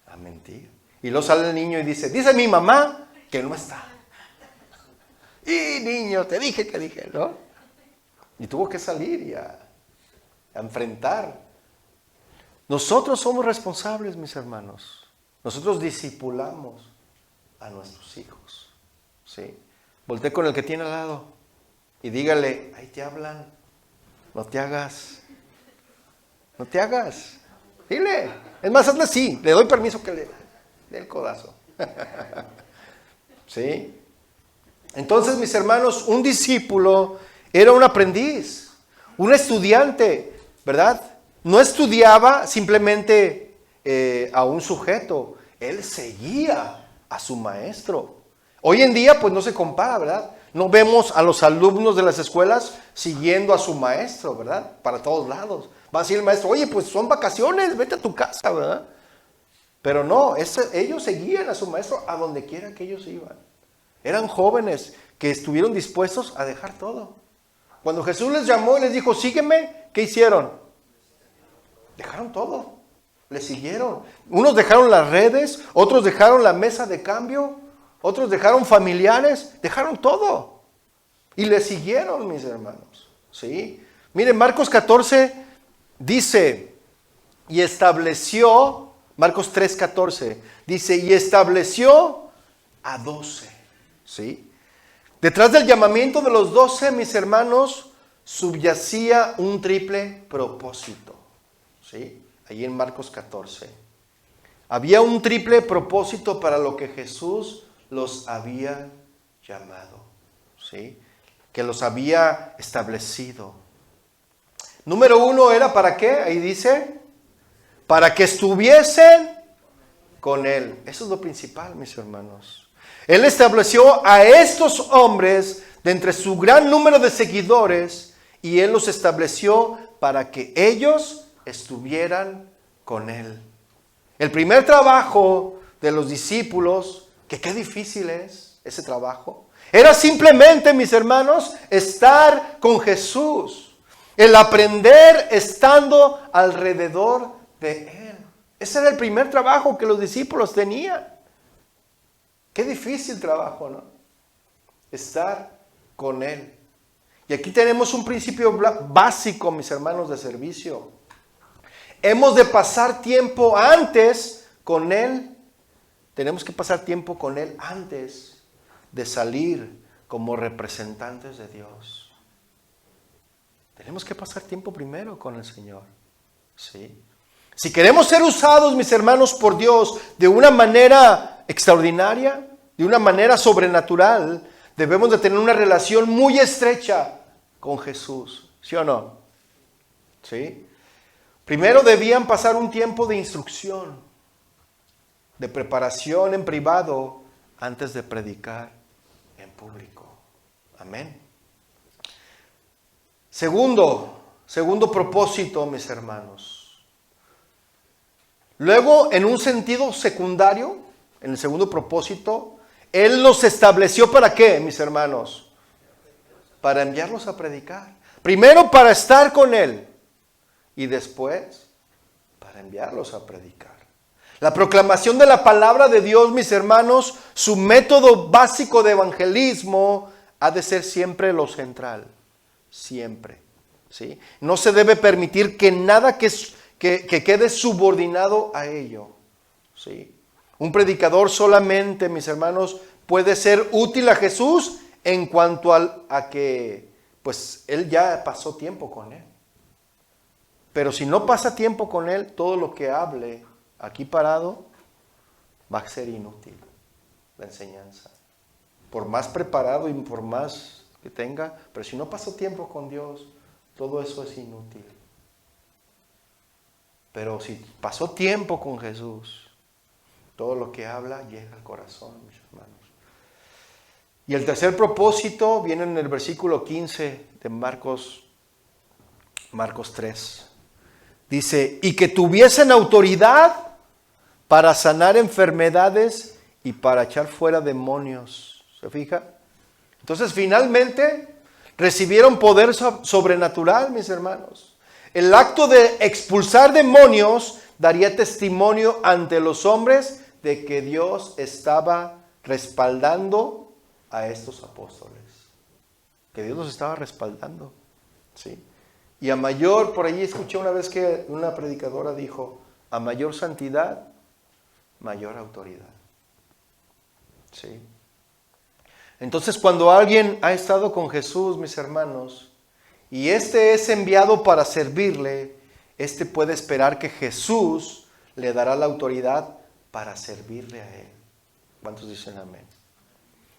A mentir. Y luego sale el niño y dice mi mamá que no está. Y niño, te dije, ¿no? Y tuvo que salir y a enfrentar. Nosotros somos responsables, mis hermanos. Nosotros discipulamos a nuestros hijos. ¿Sí? Voltea con el que tiene al lado y dígale, ahí te hablan, no te hagas. No te hagas. Dile. Es más, hazle así. Le doy permiso que le dé el codazo. ¿Sí? Entonces, mis hermanos, un discípulo era un aprendiz, un estudiante, ¿verdad? No estudiaba simplemente a un sujeto. Él seguía a su maestro. Hoy en día, pues no se compara, ¿verdad? No vemos a los alumnos de las escuelas siguiendo a su maestro, ¿verdad? Para todos lados. Va a decir el maestro, oye, pues son vacaciones, vete a tu casa, ¿verdad? Pero no, ellos seguían a su maestro a donde quiera que ellos iban. Eran jóvenes que estuvieron dispuestos a dejar todo. Cuando Jesús les llamó y les dijo, sígueme, ¿qué hicieron? Dejaron todo, le siguieron. Unos dejaron las redes, otros dejaron la mesa de cambio, otros dejaron familiares, dejaron todo. Y le siguieron, mis hermanos. ¿Sí? Miren, Marcos 14 dice, y estableció, Marcos 3:14, dice, y estableció a 12. ¿Sí? Detrás del llamamiento de los 12, mis hermanos, subyacía un triple propósito. ¿Sí? Allí en Marcos 14. Había un triple propósito para lo que Jesús los había llamado. ¿Sí? Que los había establecido. Número 1 era ¿para qué? Ahí dice, para que estuviesen con Él. Eso es lo principal, mis hermanos. Él estableció a estos hombres de entre su gran número de seguidores y Él los estableció para que ellos estuvieran con Él. El primer trabajo de los discípulos, que qué difícil es ese trabajo, era simplemente, mis hermanos, estar con Jesús. El aprender estando alrededor de Él. Ese era el primer trabajo que los discípulos tenían. Qué difícil trabajo, ¿no? Estar con Él. Y aquí tenemos un principio básico, mis hermanos, de servicio. Hemos de pasar tiempo antes con Él. Tenemos que pasar tiempo con Él antes de salir como representantes de Dios. Tenemos que pasar tiempo primero con el Señor. ¿Sí? Si queremos ser usados, mis hermanos, por Dios de una manera extraordinaria, de una manera sobrenatural, debemos de tener una relación muy estrecha con Jesús, ¿sí o no? ¿Sí? Primero debían pasar un tiempo de instrucción, de preparación en privado, antes de predicar en público. Amén. Segundo propósito, mis hermanos. Luego, en un sentido secundario, en el segundo propósito, Él los estableció ¿para qué, mis hermanos? Para enviarlos a predicar. Primero para estar con Él y después para enviarlos a predicar. La proclamación de la palabra de Dios, mis hermanos, su método básico de evangelismo ha de ser siempre lo central. Siempre. ¿Sí? No se debe permitir que nada que quede subordinado a ello. ¿Sí? Un predicador solamente, mis hermanos, puede ser útil a Jesús en cuanto a que pues Él ya pasó tiempo con Él. Pero si no pasa tiempo con Él, todo lo que hable aquí parado va a ser inútil, la enseñanza. Por más preparado y por más que tenga, pero si no pasó tiempo con Dios, todo eso es inútil. Pero si pasó tiempo con Jesús, todo lo que habla llega al corazón, mis hermanos. Y el tercer propósito viene en el versículo 15 de Marcos 3. Dice, y que tuviesen autoridad para sanar enfermedades y para echar fuera demonios. ¿Se fija? Entonces finalmente recibieron poder sobrenatural, mis hermanos. El acto de expulsar demonios daría testimonio ante los hombres de que Dios estaba respaldando a estos apóstoles. Que Dios los estaba respaldando. ¿Sí? Y a mayor, por allí escuché una vez que una predicadora dijo, a mayor santidad, mayor autoridad. ¿Sí? Entonces, cuando alguien ha estado con Jesús, mis hermanos, y éste es enviado para servirle, éste puede esperar que Jesús le dará la autoridad para servirle a él. ¿Cuántos dicen amén?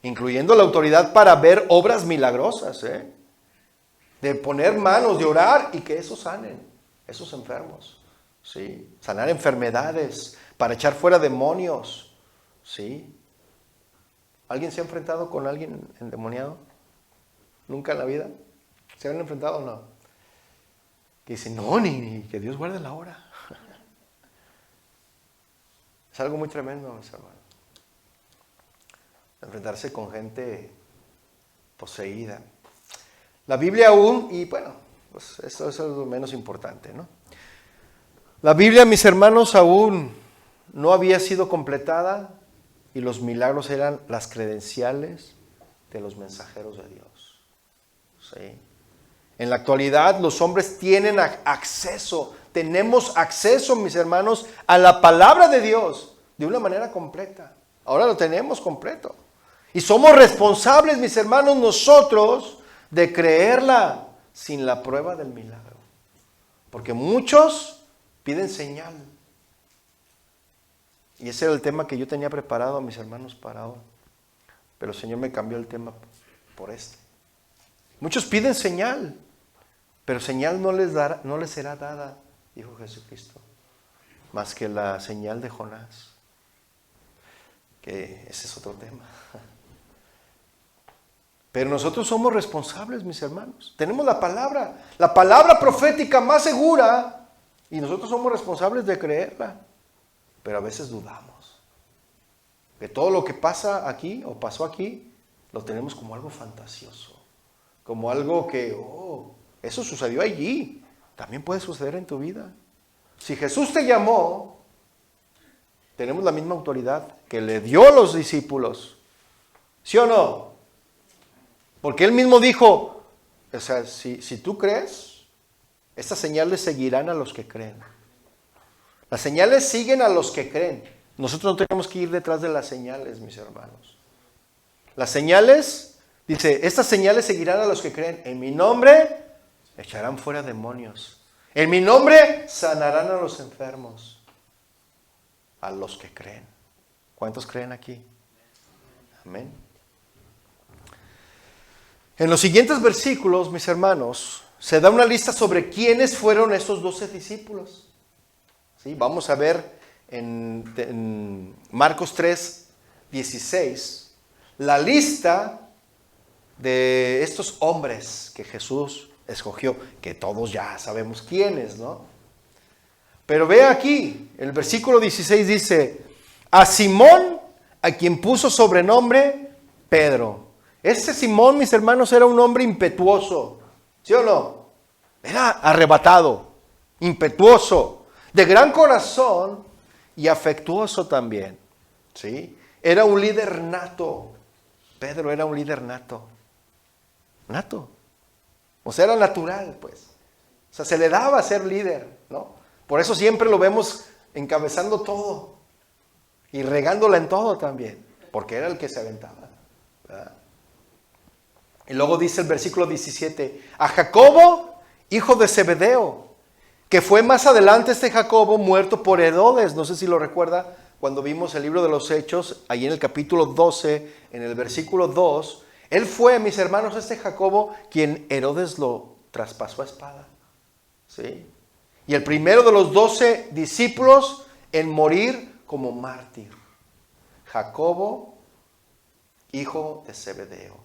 Incluyendo la autoridad para ver obras milagrosas, de poner manos, de orar y que esos sanen, esos enfermos. ¿Sí? Sanar enfermedades, para echar fuera demonios. ¿Sí? ¿Alguien se ha enfrentado con alguien endemoniado? ¿Nunca en la vida? ¿Se han enfrentado o no? Que dicen, no, ni que Dios guarde la hora. Es algo muy tremendo, mis hermanos. Enfrentarse con gente poseída. La Biblia aún, y bueno, pues eso es lo menos importante, ¿no? La Biblia, mis hermanos, aún no había sido completada y los milagros eran las credenciales de los mensajeros de Dios. ¿Sí? En la actualidad los hombres tienen acceso, tenemos acceso, mis hermanos, a la palabra de Dios de una manera completa. Ahora lo tenemos completo. Y somos responsables, mis hermanos, nosotros, de creerla sin la prueba del milagro. Porque muchos piden señal. Y ese era el tema que yo tenía preparado, mis hermanos, para hoy. Pero el Señor me cambió el tema por este. Muchos piden señal, pero señal no les será dada, dijo Jesucristo, más que la señal de Jonás. Que ese es otro tema. Pero nosotros somos responsables, mis hermanos. Tenemos la palabra profética más segura, y nosotros somos responsables de creerla. Pero a veces dudamos. Que todo lo que pasa aquí o pasó aquí, lo tenemos como algo fantasioso. Como algo que, eso sucedió allí. También puede suceder en tu vida. Si Jesús te llamó, tenemos la misma autoridad que le dio a los discípulos. ¿Sí o no? Porque Él mismo dijo, o sea, si tú crees, estas señales seguirán a los que creen. Las señales siguen a los que creen. Nosotros no tenemos que ir detrás de las señales, mis hermanos. Las señales, dice, estas señales seguirán a los que creen. En mi nombre echarán fuera demonios. En mi nombre sanarán a los enfermos. A los que creen. ¿Cuántos creen aquí? Amén. En los siguientes versículos, mis hermanos, se da una lista sobre quiénes fueron esos 12 discípulos. ¿Sí? Vamos a ver en Marcos 3, 16, la lista de estos hombres que Jesús escogió, que todos ya sabemos quiénes, ¿no? Pero vea aquí, el versículo 16 dice, a Simón, a quien puso sobrenombre Pedro. Ese Simón, mis hermanos, era un hombre impetuoso, ¿sí o no? Era arrebatado, impetuoso, de gran corazón y afectuoso también, ¿sí? Era un líder nato. Pedro era un líder nato. O sea, era natural, pues. O sea, se le daba ser líder, ¿no? Por eso siempre lo vemos encabezando todo y regándola en todo también, porque era el que se aventaba, ¿verdad? Y luego dice el versículo 17, a Jacobo, hijo de Zebedeo, que fue más adelante este Jacobo muerto por Herodes. No sé si lo recuerda cuando vimos el libro de los Hechos, ahí en el capítulo 12, en el versículo 2, él fue, mis hermanos, este Jacobo, quien Herodes lo traspasó a espada, ¿sí? Y el primero de los 12 discípulos en morir como mártir. Jacobo, hijo de Zebedeo.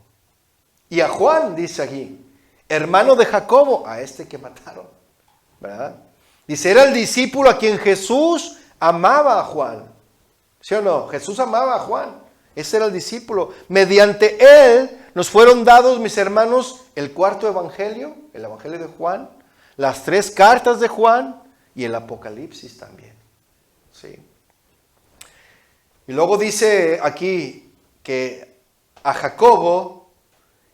Y a Juan, dice aquí, hermano de Jacobo, a este que mataron, ¿verdad? Dice, era el discípulo a quien Jesús amaba a Juan. ¿Sí o no? Jesús amaba a Juan. Ese era el discípulo. Mediante él nos fueron dados, mis hermanos, el cuarto evangelio, el evangelio de Juan, las 3 cartas de Juan y el Apocalipsis también. ¿Sí? Y luego dice aquí que a Jacobo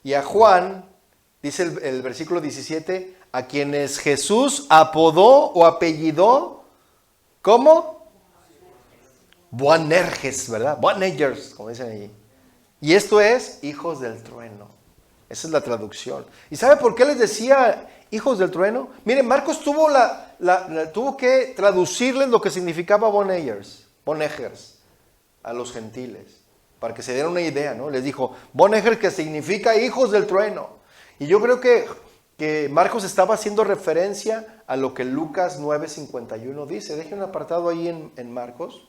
y a Juan, dice el versículo 17, a quienes Jesús apodó o apellidó, ¿cómo? Boanerges, ¿verdad? Boanerges, como dicen allí. Y esto es hijos del trueno. Esa es la traducción. ¿Y sabe por qué les decía hijos del trueno? Miren, Marcos tuvo que traducirles lo que significaba Boanerges a los gentiles, para que se dieran una idea, ¿no? Les dijo, Boanerges, que significa hijos del trueno. Y yo creo que Marcos estaba haciendo referencia a lo que Lucas 9:51 dice. Deje un apartado ahí en Marcos.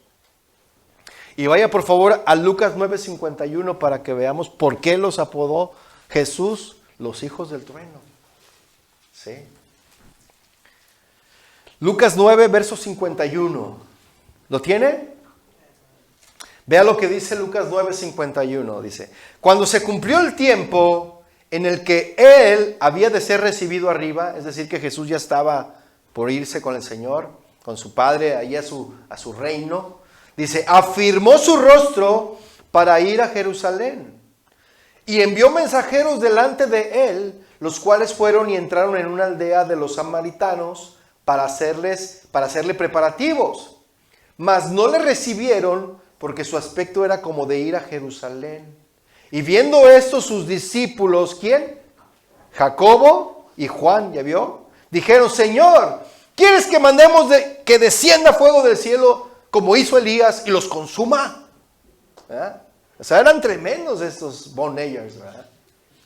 Y vaya por favor a Lucas 9:51 para que veamos por qué los apodó Jesús los hijos del trueno. ¿Sí? Lucas 9, verso 51. ¿Lo tiene? Vea lo que dice Lucas 9:51. Dice, cuando se cumplió el tiempo en el que él había de ser recibido arriba, es decir, que Jesús ya estaba por irse con el Señor, con su Padre, ahí a su reino, dice, afirmó su rostro para ir a Jerusalén y envió mensajeros delante de él, los cuales fueron y entraron en una aldea de los samaritanos para hacerle preparativos, mas no le recibieron porque su aspecto era como de ir a Jerusalén. Y viendo esto sus discípulos, ¿quién? Jacobo y Juan, ¿ya vio? Dijeron, Señor, ¿quieres que mandemos que descienda fuego del cielo como hizo Elías y los consuma? ¿Verdad? O sea, eran tremendos estos Boanerges, ¿verdad?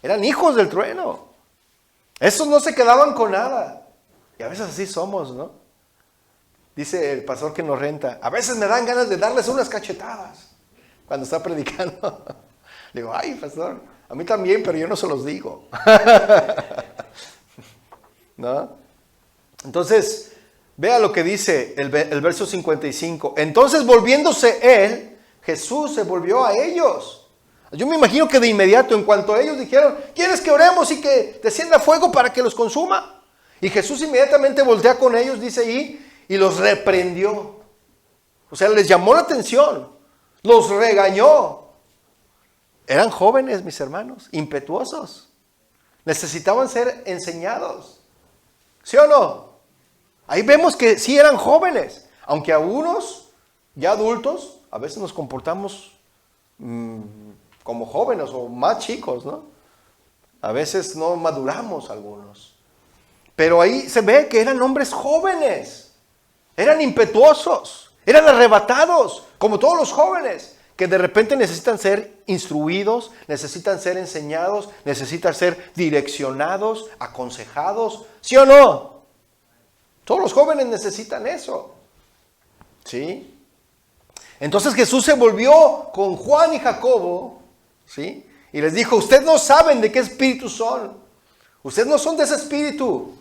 Eran hijos del trueno. Estos no se quedaban con nada. Y a veces así somos, ¿no? Dice el pastor que nos renta, a veces me dan ganas de darles unas cachetadas cuando está predicando. Digo, ay, pastor, a mí también, pero yo no se los digo. ¿No? Entonces, vea lo que dice el verso 55. Entonces, volviéndose él, Jesús se volvió a ellos. Yo me imagino que de inmediato, en cuanto ellos dijeron, ¿quieres que oremos y que descienda fuego para que los consuma? Y Jesús inmediatamente voltea con ellos, dice ahí, y los reprendió. O sea, les llamó la atención, los regañó. Eran jóvenes, mis hermanos, impetuosos. Necesitaban ser enseñados. ¿Sí o no? Ahí vemos que sí eran jóvenes, aunque algunos, ya adultos, a veces nos comportamos como jóvenes o más chicos, ¿no? A veces no maduramos algunos. Pero ahí se ve que eran hombres jóvenes, eran impetuosos, eran arrebatados, como todos los jóvenes. que de repente necesitan ser instruidos, necesitan ser enseñados, necesitan ser direccionados, aconsejados, ¿sí o no? Todos los jóvenes necesitan eso, ¿sí? Entonces Jesús se volvió con Juan y Jacobo, ¿sí? Y les dijo, ustedes no saben de qué espíritu son, ustedes no son de ese espíritu.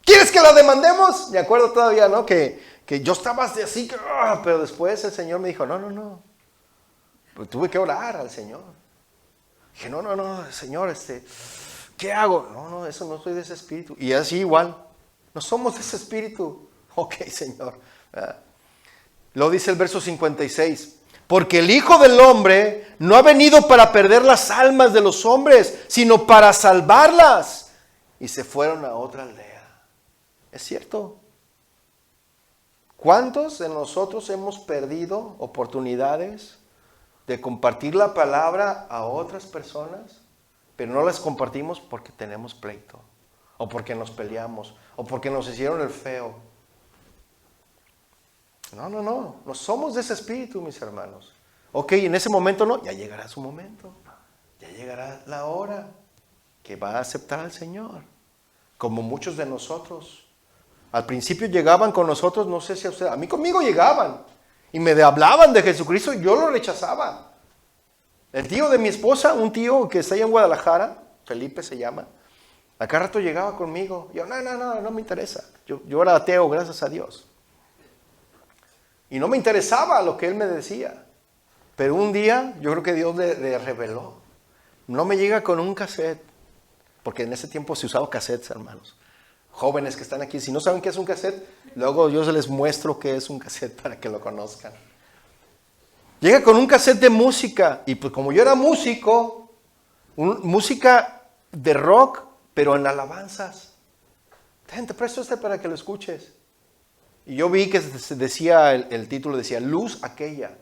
¿Quieres que lo demandemos? Me acuerdo todavía, ¿no? Que yo estaba así, pero después el Señor me dijo, no. Pues tuve que orar al Señor. Dije, no, Señor, ¿qué hago? No, eso no soy de ese espíritu. Y así igual, no somos de ese espíritu. Ok, Señor. Lo dice el verso 56. Porque el Hijo del Hombre no ha venido para perder las almas de los hombres, sino para salvarlas. Y se fueron a otra aldea. Es cierto. ¿Cuántos de nosotros hemos perdido oportunidades de compartir la palabra a otras personas, pero no las compartimos porque tenemos pleito, o porque nos peleamos, o porque nos hicieron el feo? No somos de ese espíritu, mis hermanos. Ok, en ese momento no, ya llegará su momento, ya llegará la hora que va a aceptar al Señor, como muchos de nosotros. Al principio llegaban con nosotros, no sé si a ustedes, a mí conmigo llegaban y me hablaban de Jesucristo y yo lo rechazaba. El tío de mi esposa, un tío que está allá en Guadalajara, Felipe se llama, a cada rato llegaba conmigo. Yo, no me interesa. Yo era ateo, gracias a Dios. Y no me interesaba lo que él me decía. Pero un día, yo creo que Dios le reveló. No me llega con un cassette, porque en ese tiempo se usaba cassettes, hermanos. Jóvenes que están aquí, si no saben qué es un cassette, luego yo se les muestro qué es un cassette para que lo conozcan. Llega con un cassette de música, y pues como yo era músico, música de rock, pero en alabanzas. Te presto para que lo escuches. Y yo vi que decía, el título decía, Luz Aquella.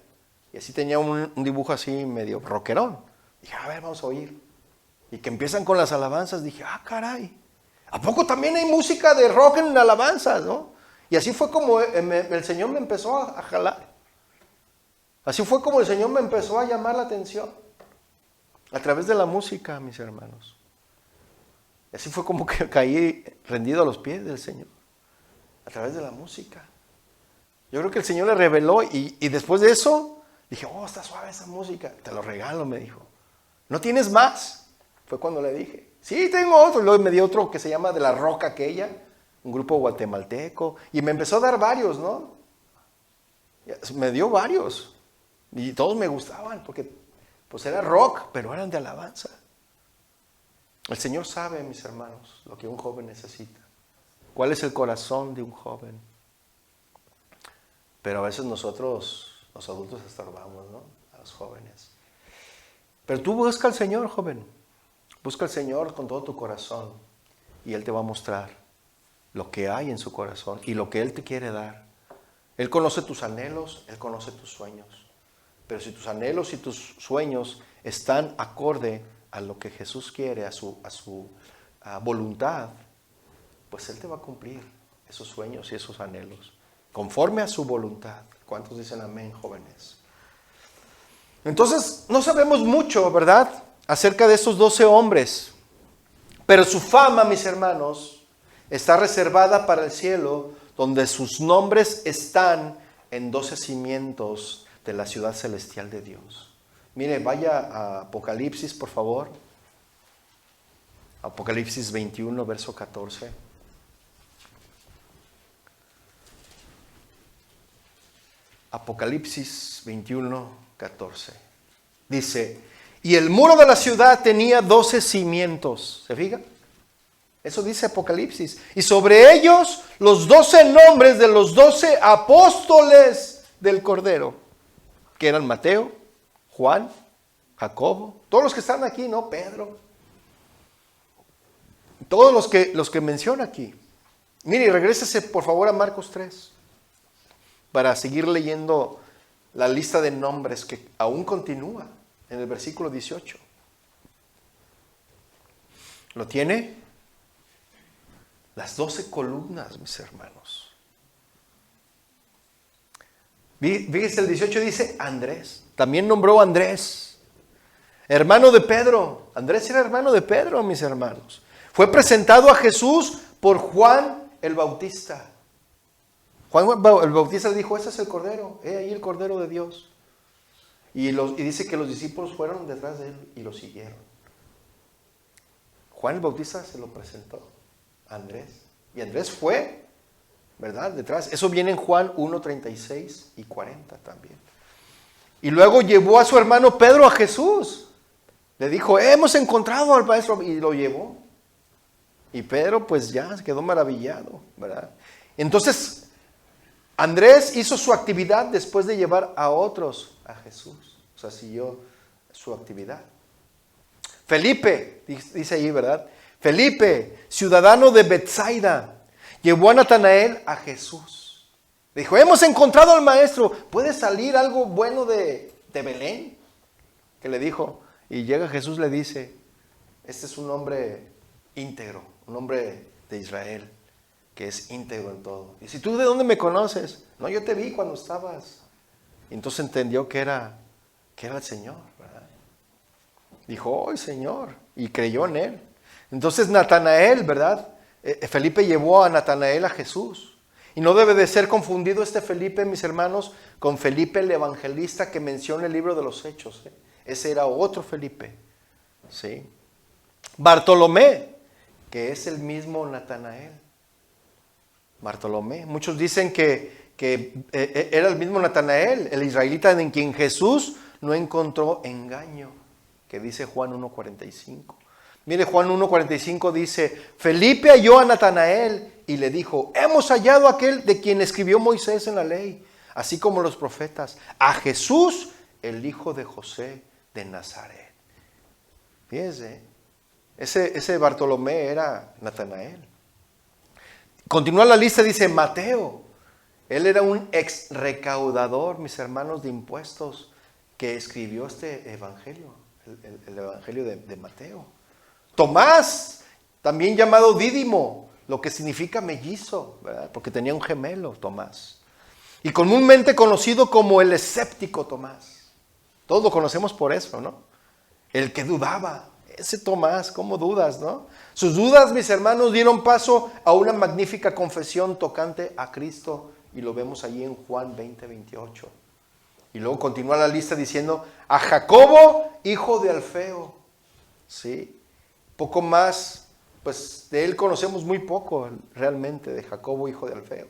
Y así tenía un dibujo así medio rockerón. Dije, a ver, vamos a oír. Y que empiezan con las alabanzas, dije, caray. ¿A poco también hay música de rock en alabanzas, no? Y así fue como el Señor me empezó a jalar. Así fue como el Señor me empezó a llamar la atención. A través de la música, mis hermanos. Y así fue como que caí rendido a los pies del Señor. A través de la música. Yo creo que el Señor le reveló y después de eso, dije, está suave esa música. Te lo regalo, me dijo. ¿No tienes más? Fue cuando le dije. Sí, tengo otro. Luego me dio otro que se llama De la Roca Aquella, un grupo guatemalteco. Y me empezó a dar varios, ¿no? Me dio varios. Y todos me gustaban porque pues era rock, pero eran de alabanza. El Señor sabe, mis hermanos, lo que un joven necesita. ¿Cuál es el corazón de un joven? Pero a veces nosotros, los adultos, estorbamos, ¿no? A los jóvenes. Pero tú busca al Señor, joven. Busca al Señor con todo tu corazón y Él te va a mostrar lo que hay en su corazón y lo que Él te quiere dar. Él conoce tus anhelos, Él conoce tus sueños. Pero si tus anhelos y tus sueños están acorde a lo que Jesús quiere, a su voluntad, pues Él te va a cumplir esos sueños y esos anhelos, conforme a su voluntad. ¿Cuántos dicen amén, jóvenes? Entonces, no sabemos mucho, ¿verdad?, acerca de esos 12 hombres, pero su fama, mis hermanos, está reservada para el cielo, donde sus nombres están en 12 cimientos de la ciudad celestial de Dios. Mire, vaya a Apocalipsis, por favor. Apocalipsis 21, verso 14. Apocalipsis 21, 14. Dice, y el muro de la ciudad tenía 12 cimientos. ¿Se fija? Eso dice Apocalipsis. Y sobre ellos los 12 nombres de los 12 apóstoles del Cordero, que eran Mateo, Juan, Jacobo, todos los que están aquí, ¿no? Pedro. Todos los que menciona aquí. Mire, regrésese por favor a Marcos 3 para seguir leyendo la lista de nombres que aún continúa en el versículo 18. ¿Lo tiene? Las 12 columnas, mis hermanos. Fíjese, el 18 dice Andrés. También nombró a Andrés, hermano de Pedro. Andrés era hermano de Pedro, mis hermanos. Fue presentado a Jesús por Juan el Bautista. Juan el Bautista le dijo, ese es el Cordero, he ahí el Cordero de Dios. Y dice que los discípulos fueron detrás de él y lo siguieron. Juan el Bautista se lo presentó a Andrés. Y Andrés fue, ¿verdad? Detrás. Eso viene en Juan 1, 36 y 40 también. Y luego llevó a su hermano Pedro a Jesús. Le dijo, hemos encontrado al maestro. Y lo llevó. Y Pedro pues ya se quedó maravillado, ¿verdad? Entonces, Andrés hizo su actividad después de llevar a otros a Jesús. O sea, siguió su actividad. Felipe, dice ahí, ¿verdad? Felipe, ciudadano de Betsaida, llevó a Natanael a Jesús. Dijo, hemos encontrado al maestro. ¿Puede salir algo bueno de Belén? Que le dijo. Y llega Jesús, le dice, este es un hombre íntegro, un hombre de Israel, que es íntegro en todo. Y si tú, ¿de dónde me conoces? No, yo te vi cuando estabas. Y entonces entendió que era el Señor, ¿verdad? Dijo, oh, Señor, y creyó en él. Entonces Natanael, ¿verdad? Felipe llevó a Natanael a Jesús. Y no debe de ser confundido este Felipe, mis hermanos, con Felipe el evangelista que menciona el libro de los Hechos. Ese era otro Felipe, ¿sí? Bartolomé, que es el mismo Natanael. Bartolomé. Muchos dicen que era el mismo Natanael, el israelita en quien Jesús no encontró engaño, que dice Juan 1:45. Mire, Juan 1:45 dice, Felipe halló a Natanael y le dijo, hemos hallado a aquel de quien escribió Moisés en la ley, así como los profetas, a Jesús, el hijo de José de Nazaret. Fíjense, ese Bartolomé era Natanael. Continúa la lista, dice Mateo. Él era un ex recaudador, mis hermanos, de impuestos, que escribió este evangelio, el evangelio de Mateo. Tomás, también llamado Dídimo, lo que significa mellizo, ¿verdad? Porque tenía un gemelo, Tomás. Y comúnmente conocido como el escéptico Tomás. Todos lo conocemos por eso, ¿no? El que dudaba. Ese Tomás, ¿cómo dudas, no? Sus dudas, mis hermanos, dieron paso a una magnífica confesión tocante a Cristo. Y lo vemos allí en Juan 20:28. Y luego continúa la lista diciendo, a Jacobo, hijo de Alfeo. ¿Sí? Poco más, pues de él conocemos muy poco realmente, de Jacobo, hijo de Alfeo.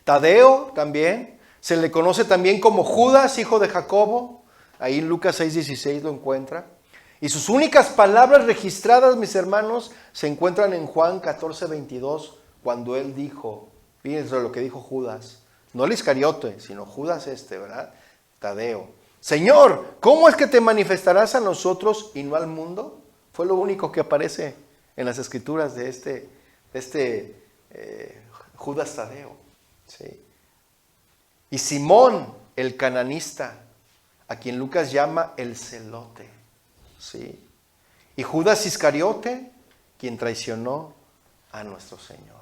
Tadeo también, se le conoce también como Judas, hijo de Jacobo. Ahí en Lucas 6:16 lo encuentra. Y sus únicas palabras registradas, mis hermanos, se encuentran en Juan 14:22, cuando él dijo, fíjense lo que dijo Judas, no el Iscariote, sino Judas ¿verdad? Tadeo. Señor, ¿cómo es que te manifestarás a nosotros y no al mundo? Fue lo único que aparece en las escrituras de este Judas Tadeo. ¿Sí? Y Simón, el cananista, a quien Lucas llama el celote. ¿Sí? Y Judas Iscariote, quien traicionó a nuestro Señor.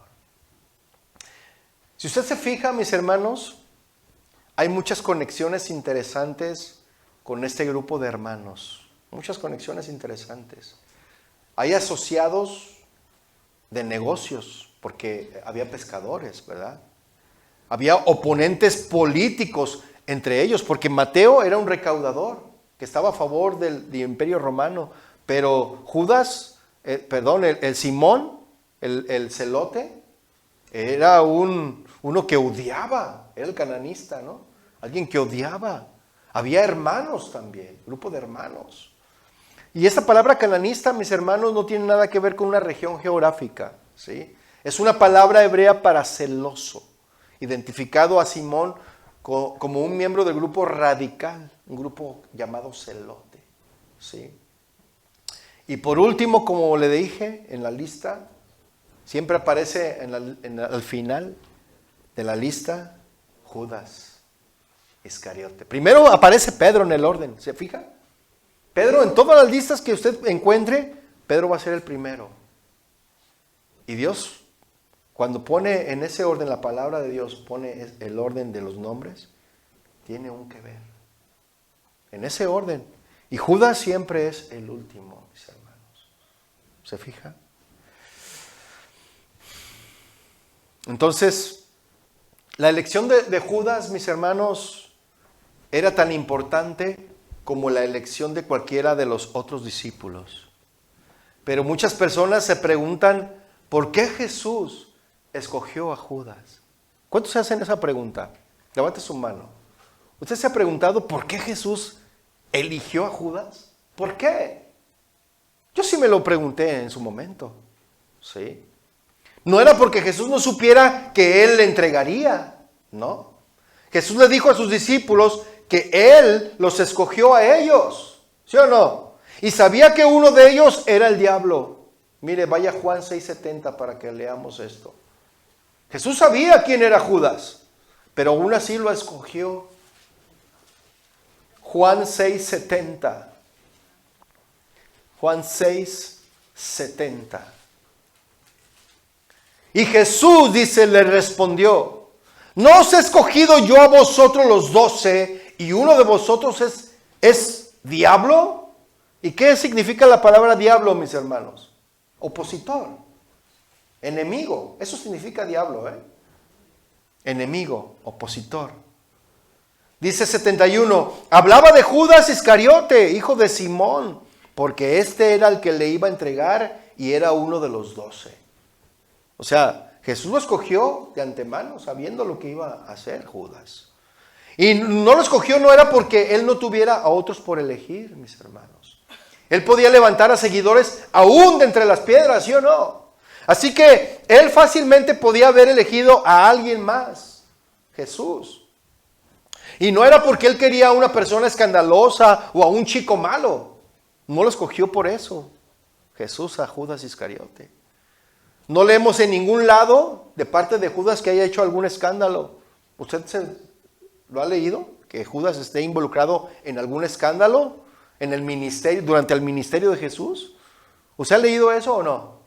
Si usted se fija, mis hermanos, hay muchas conexiones interesantes con este grupo de hermanos. Muchas conexiones interesantes. Hay asociados de negocios, porque había pescadores, ¿verdad? Había oponentes políticos entre ellos, porque Mateo era un recaudador que estaba a favor del Imperio Romano, pero Judas, el Simón, el celote, era uno que odiaba, era el cananista, ¿no? Alguien que odiaba. Había hermanos también, grupo de hermanos. Y esta palabra cananista, mis hermanos, no tiene nada que ver con una región geográfica, ¿sí? Es una palabra hebrea para celoso, identificado a Simón como un miembro del grupo radical, un grupo llamado celote, ¿sí? Y por último, como le dije en la lista, siempre aparece al final de la lista Judas Iscariote. Primero aparece Pedro en el orden, ¿se fija? Pedro, en todas las listas que usted encuentre, Pedro va a ser el primero. Y Dios, cuando pone en ese orden, la palabra de Dios pone el orden de los nombres, tiene un que ver. En ese orden. Y Judas siempre es el último, mis hermanos. ¿Se fija? Entonces, la elección de Judas, mis hermanos, era tan importante como la elección de cualquiera de los otros discípulos. Pero muchas personas se preguntan, ¿por qué Jesús escogió a Judas? ¿Cuántos se hacen esa pregunta? Levante su mano. ¿Usted se ha preguntado por qué Jesús eligió a Judas? ¿Por qué? Yo sí me lo pregunté en su momento. ¿Sí? No era porque Jesús no supiera que Él le entregaría, ¿no? Jesús le dijo a sus discípulos que Él los escogió a ellos, ¿sí o no? Y sabía que uno de ellos era el diablo. Mire, vaya Juan 6:70 para que leamos esto. Jesús sabía quién era Judas, pero aún así lo escogió. Juan 6:70. Juan 6:70. Y Jesús, dice, le respondió, ¿no os he escogido yo a vosotros los 12 y uno de vosotros es diablo? ¿Y qué significa la palabra diablo, mis hermanos? Opositor, enemigo, eso significa diablo, enemigo, opositor. Dice 71, hablaba de Judas Iscariote, hijo de Simón, porque este era el que le iba a entregar y era uno de los 12. O sea, Jesús lo escogió de antemano, sabiendo lo que iba a hacer Judas. Y no lo escogió, no era porque él no tuviera a otros por elegir, mis hermanos. Él podía levantar a seguidores aún de entre las piedras, ¿sí o no? Así que él fácilmente podía haber elegido a alguien más, Jesús. Y no era porque él quería a una persona escandalosa o a un chico malo. No lo escogió por eso, Jesús, a Judas Iscariote. No leemos en ningún lado de parte de Judas que haya hecho algún escándalo. ¿Usted lo ha leído? Que Judas esté involucrado en algún escándalo en el ministerio, durante el ministerio de Jesús. ¿Usted ha leído eso o no?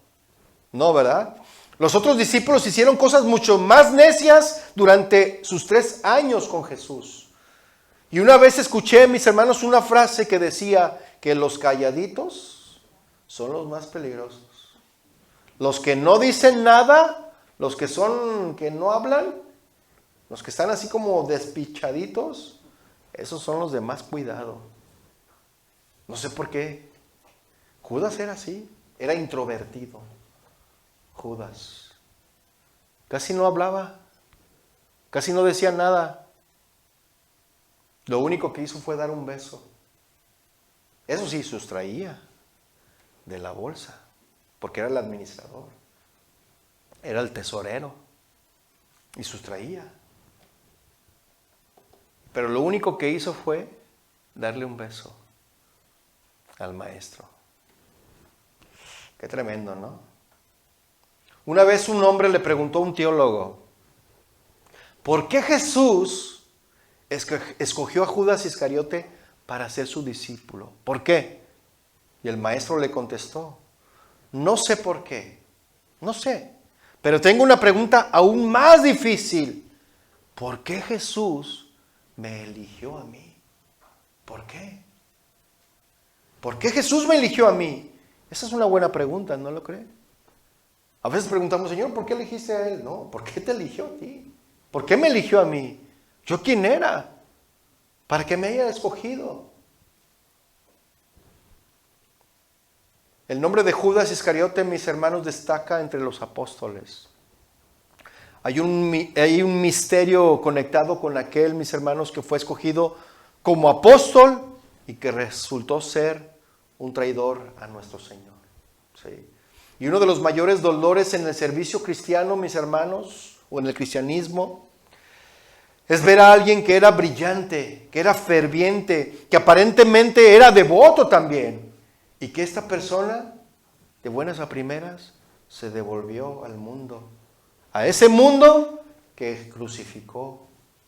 No, ¿verdad? Los otros discípulos hicieron cosas mucho más necias durante sus 3 años con Jesús. Y una vez escuché, mis hermanos, una frase que decía que los calladitos son los más peligrosos. Los que no dicen nada, los que no hablan, los que están así como despichaditos, esos son los de más cuidado. No sé por qué. Judas era así, era introvertido. Judas. Casi no hablaba, casi no decía nada. Lo único que hizo fue dar un beso. Eso sí, sustraía de la bolsa. Porque era el administrador, era el tesorero y sustraía. Pero lo único que hizo fue darle un beso al maestro. Qué tremendo, ¿no? Una vez un hombre le preguntó a un teólogo, ¿por qué Jesús escogió a Judas Iscariote para ser su discípulo? ¿Por qué? Y el maestro le contestó, no sé por qué, no sé, pero tengo una pregunta aún más difícil. ¿Por qué Jesús me eligió a mí? ¿Por qué? ¿Por qué Jesús me eligió a mí? Esa es una buena pregunta, ¿no lo cree? A veces preguntamos, Señor, ¿por qué elegiste a Él? No, ¿por qué te eligió a ti? ¿Por qué me eligió a mí? ¿Yo quién era? Para que me haya escogido. El nombre de Judas Iscariote, mis hermanos, destaca entre los apóstoles. Hay un misterio conectado con aquel, mis hermanos, que fue escogido como apóstol y que resultó ser un traidor a nuestro Señor. ¿Sí? Y uno de los mayores dolores en el servicio cristiano, mis hermanos, o en el cristianismo, es ver a alguien que era brillante, que era ferviente, que aparentemente era devoto también. Y que esta persona, de buenas a primeras, se devolvió al mundo. A ese mundo que crucificó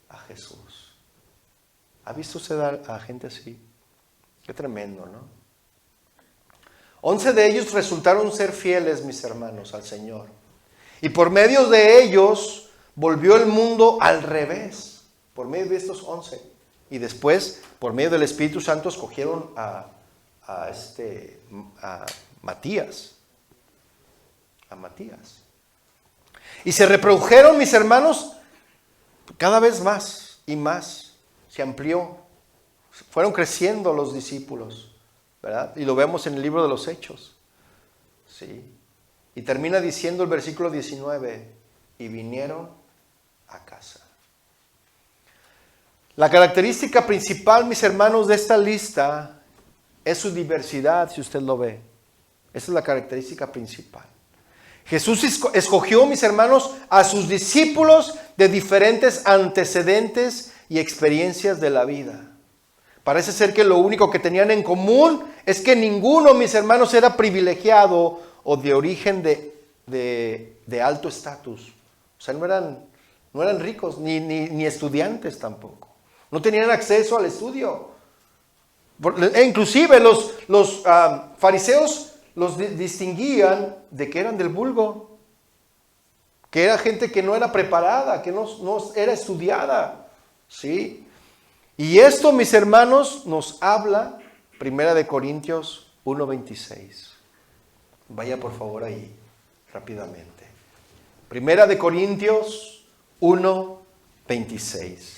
a Jesús. ¿Ha visto usted a gente así? Qué tremendo, ¿no? 11 de ellos resultaron ser fieles, mis hermanos, al Señor. Y por medio de ellos volvió el mundo al revés. Por medio de estos 11. Y después, por medio del Espíritu Santo, escogieron a Matías. A Matías. Y se reprodujeron, mis hermanos, cada vez más y más. Se amplió. Fueron creciendo los discípulos, ¿verdad? Y lo vemos en el libro de los Hechos. Sí. Y termina diciendo el versículo 19, y vinieron a casa. La característica principal, mis hermanos, de esta lista es su diversidad, si usted lo ve. Esa es la característica principal. Jesús escogió, mis hermanos, a sus discípulos de diferentes antecedentes y experiencias de la vida. Parece ser que lo único que tenían en común es que ninguno, mis hermanos, era privilegiado o de origen de alto estatus. O sea, no eran ricos, ni estudiantes tampoco. No tenían acceso al estudio. Inclusive los fariseos los distinguían de que eran del vulgo, que era gente que no era preparada, que no era estudiada, ¿sí? Y esto, mis hermanos, nos habla 1 Corintios 1:26. Vaya por favor ahí, rápidamente. 1 Corintios 1:26.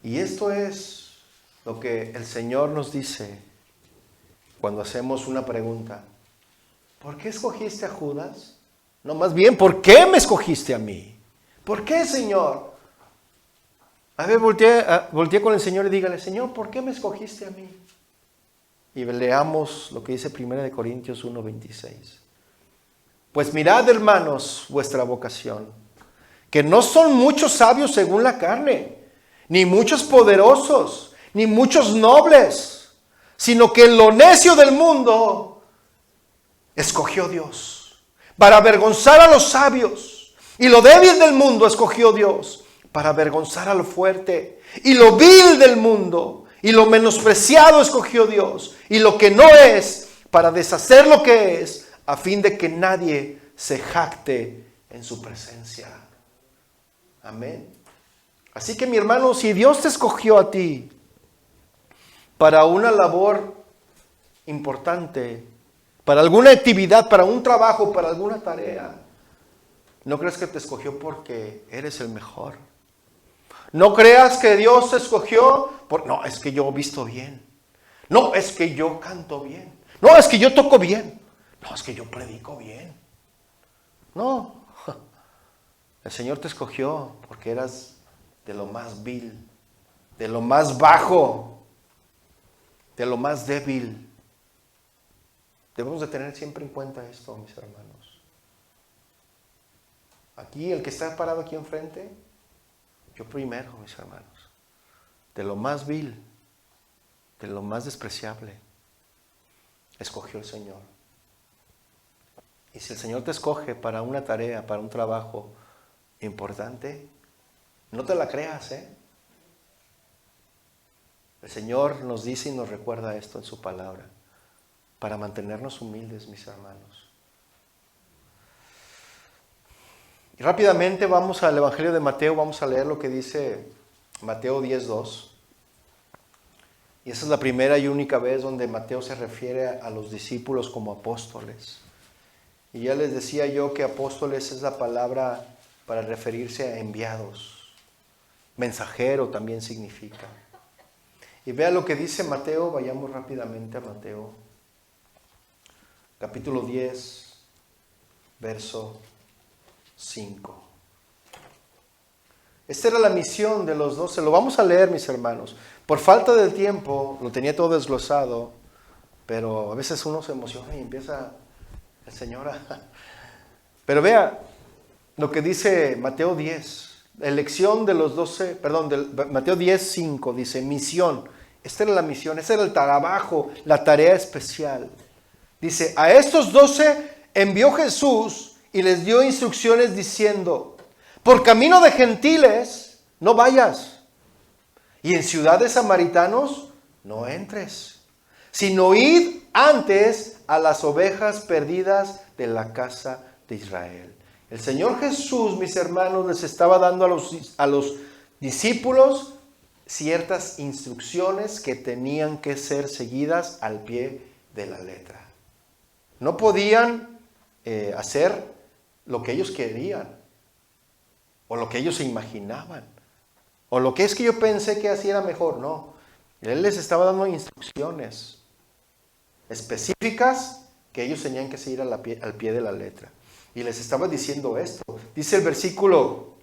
Y esto es lo que el Señor nos dice cuando hacemos una pregunta. ¿Por qué escogiste a Judas? No, más bien, ¿por qué me escogiste a mí? ¿Por qué, Señor? A ver, volteé con el Señor y dígale, Señor, ¿por qué me escogiste a mí? Y leamos lo que dice 1 Corintios 1:26. Pues mirad, hermanos, vuestra vocación, que no son muchos sabios según la carne, ni muchos poderosos, ni muchos nobles, sino que lo necio del mundo escogió Dios, para avergonzar a los sabios, y lo débil del mundo escogió Dios, para avergonzar a lo fuerte, y lo vil del mundo, y lo menospreciado escogió Dios, y lo que no es, para deshacer lo que es, a fin de que nadie se jacte en su presencia. Amén. Así que, mi hermano, si Dios te escogió a ti para una labor importante, para alguna actividad, para un trabajo, para alguna tarea, no creas que te escogió porque eres el mejor. No creas que Dios te escogió no, es que yo visto bien. No, es que yo canto bien. No, es que yo toco bien. No, es que yo predico bien. No, el Señor te escogió porque eras de lo más vil, de lo más bajo, de lo más débil. Debemos de tener siempre en cuenta esto, mis hermanos. Aquí, el que está parado aquí enfrente, yo primero, mis hermanos, de lo más vil, de lo más despreciable, escogió el Señor. Y si el Señor te escoge para una tarea, para un trabajo importante, no te la creas, ¿eh? El Señor nos dice y nos recuerda esto en su palabra, para mantenernos humildes, mis hermanos. Y rápidamente vamos al Evangelio de Mateo, vamos a leer lo que dice Mateo 10:2. Y esa es la primera y única vez donde Mateo se refiere a los discípulos como apóstoles. Y ya les decía yo que apóstoles es la palabra para referirse a enviados. Mensajero también significa. Y vea lo que dice Mateo, vayamos rápidamente a Mateo, capítulo 10, verso 5. Esta era la misión de los 12. Lo vamos a leer, mis hermanos. Por falta de tiempo, lo tenía todo desglosado, pero a veces uno se emociona y empieza el Señor a... Pero vea lo que dice Mateo 10. Elección de los 12, Mateo 10:5 dice, misión. Esta era la misión, ese era el trabajo, la tarea especial. Dice, a estos 12 envió Jesús y les dio instrucciones diciendo, por camino de gentiles no vayas, y en ciudades samaritanos no entres, sino id antes a las ovejas perdidas de la casa de Israel. El Señor Jesús, mis hermanos, les estaba dando a los discípulos ciertas instrucciones que tenían que ser seguidas al pie de la letra. No podían hacer lo que ellos querían, o lo que ellos se imaginaban, o lo que es que yo pensé que así era mejor. No, Él les estaba dando instrucciones específicas que ellos tenían que seguir al pie de la letra. Y les estaba diciendo esto. Dice el versículo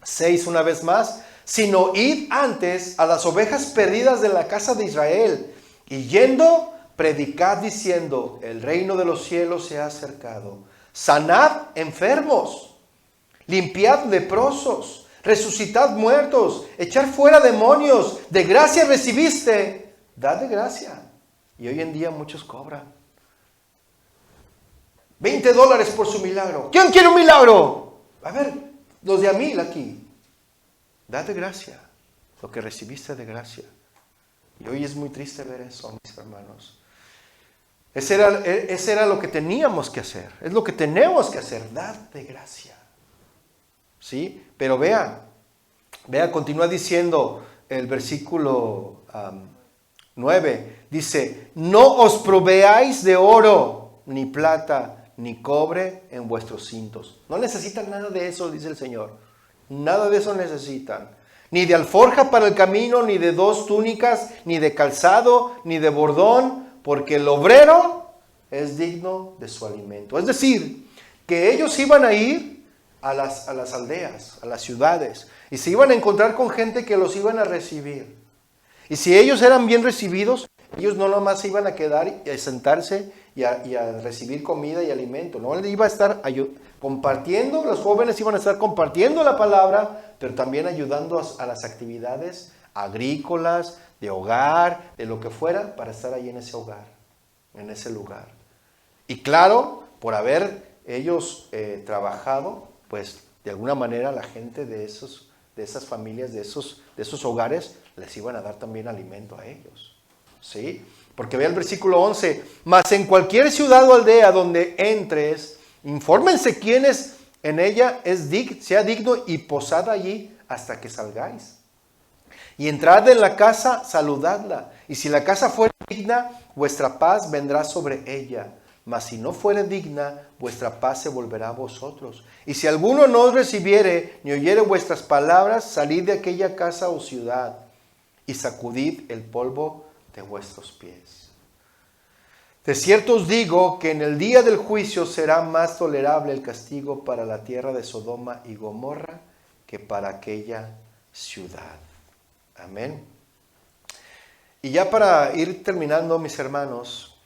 6 una vez más: sino id antes a las ovejas perdidas de la casa de Israel, y yendo, predicad diciendo, el reino de los cielos se ha acercado. Sanad enfermos, limpiad leprosos, resucitad muertos, echar fuera demonios. De gracia recibiste, dad de gracia. Y hoy en día muchos cobran $20 por su milagro. ¿Quién quiere un milagro? A ver, los de a 1000 aquí. Dad de gracia lo que recibiste de gracia. Y hoy es muy triste ver eso, mis hermanos. Ese era lo que teníamos que hacer. Es lo que tenemos que hacer, dar de gracia. ¿Sí? Pero vea, continúa diciendo el versículo 9. Dice, no os proveáis de oro, ni plata, ni cobre en vuestros cintos. No necesitan nada de eso, dice el Señor. Nada de eso necesitan. Ni de alforja para el camino, ni de 2 túnicas, ni de calzado, ni de bordón, porque el obrero es digno de su alimento. Es decir, que ellos iban a ir a las aldeas, a las ciudades, y se iban a encontrar con gente que los iban a recibir. Y si ellos eran bien recibidos, ellos no nomás se iban a quedar y a sentarse y a recibir comida y alimento. No, él iba a estar compartiendo, los jóvenes iban a estar compartiendo la palabra, pero también ayudando a las actividades agrícolas, de hogar, de lo que fuera, para estar ahí en ese hogar, en ese lugar. Y claro, por haber ellos trabajado, pues de alguna manera la gente de esas familias, de esos hogares, les iban a dar también alimento a ellos. ¿Sí? Porque vea el versículo 11, mas en cualquier ciudad o aldea donde entres, infórmense quiénes en ella sea digno y posad allí hasta que salgáis. Y entrad en la casa, saludadla. Y si la casa fuere digna, vuestra paz vendrá sobre ella. Mas si no fuere digna, vuestra paz se volverá a vosotros. Y si alguno no os recibiere, ni oyere vuestras palabras, salid de aquella casa o ciudad, y sacudid el polvo de vuestros pies. De cierto os digo que en el día del juicio será más tolerable el castigo para la tierra de Sodoma y Gomorra que para aquella ciudad. Amén. Y ya para ir terminando, mis hermanos,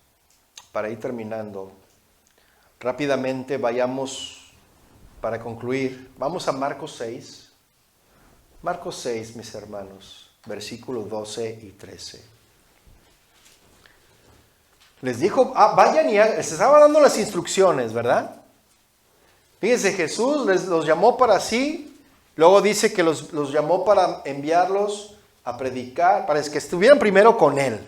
rápidamente vayamos, para concluir, vamos a Marcos 6. Marcos 6, mis hermanos, versículos 12 y 13. Les dijo, vayan y les estaba dando las instrucciones, ¿verdad? Fíjense, Jesús los llamó para sí, luego dice que los llamó para enviarlos a predicar, para que estuvieran primero con Él,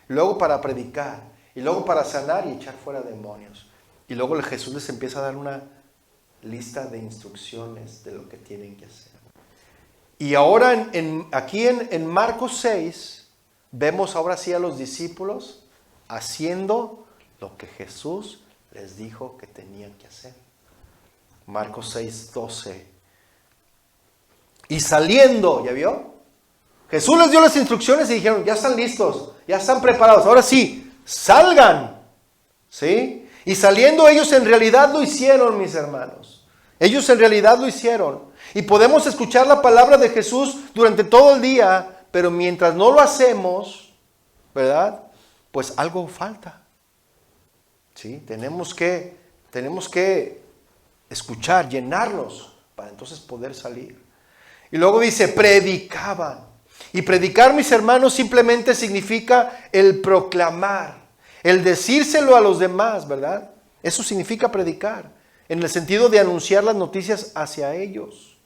luego para predicar, y luego para sanar y echar fuera demonios. Y luego Jesús les empieza a dar una lista de instrucciones de lo que tienen que hacer. Y ahora aquí en Marcos 6, vemos ahora sí a los discípulos haciendo lo que Jesús les dijo que tenían que hacer. Marcos 6, 12. Y saliendo, ¿ya vio? Jesús les dio las instrucciones y dijeron, ya están listos, ya están preparados, ahora sí, salgan. ¿Sí? Y saliendo ellos en realidad lo hicieron, mis hermanos. Ellos en realidad lo hicieron. Y podemos escuchar la palabra de Jesús durante todo el día, pero mientras no lo hacemos, ¿verdad? Pues algo falta. ¿Sí? Tenemos que escuchar, llenarlos, para entonces poder salir. Y luego dice, predicaban. Y predicar, mis hermanos, simplemente significa el proclamar, el decírselo a los demás, ¿verdad? Eso significa predicar, en el sentido de anunciar las noticias hacia ellos.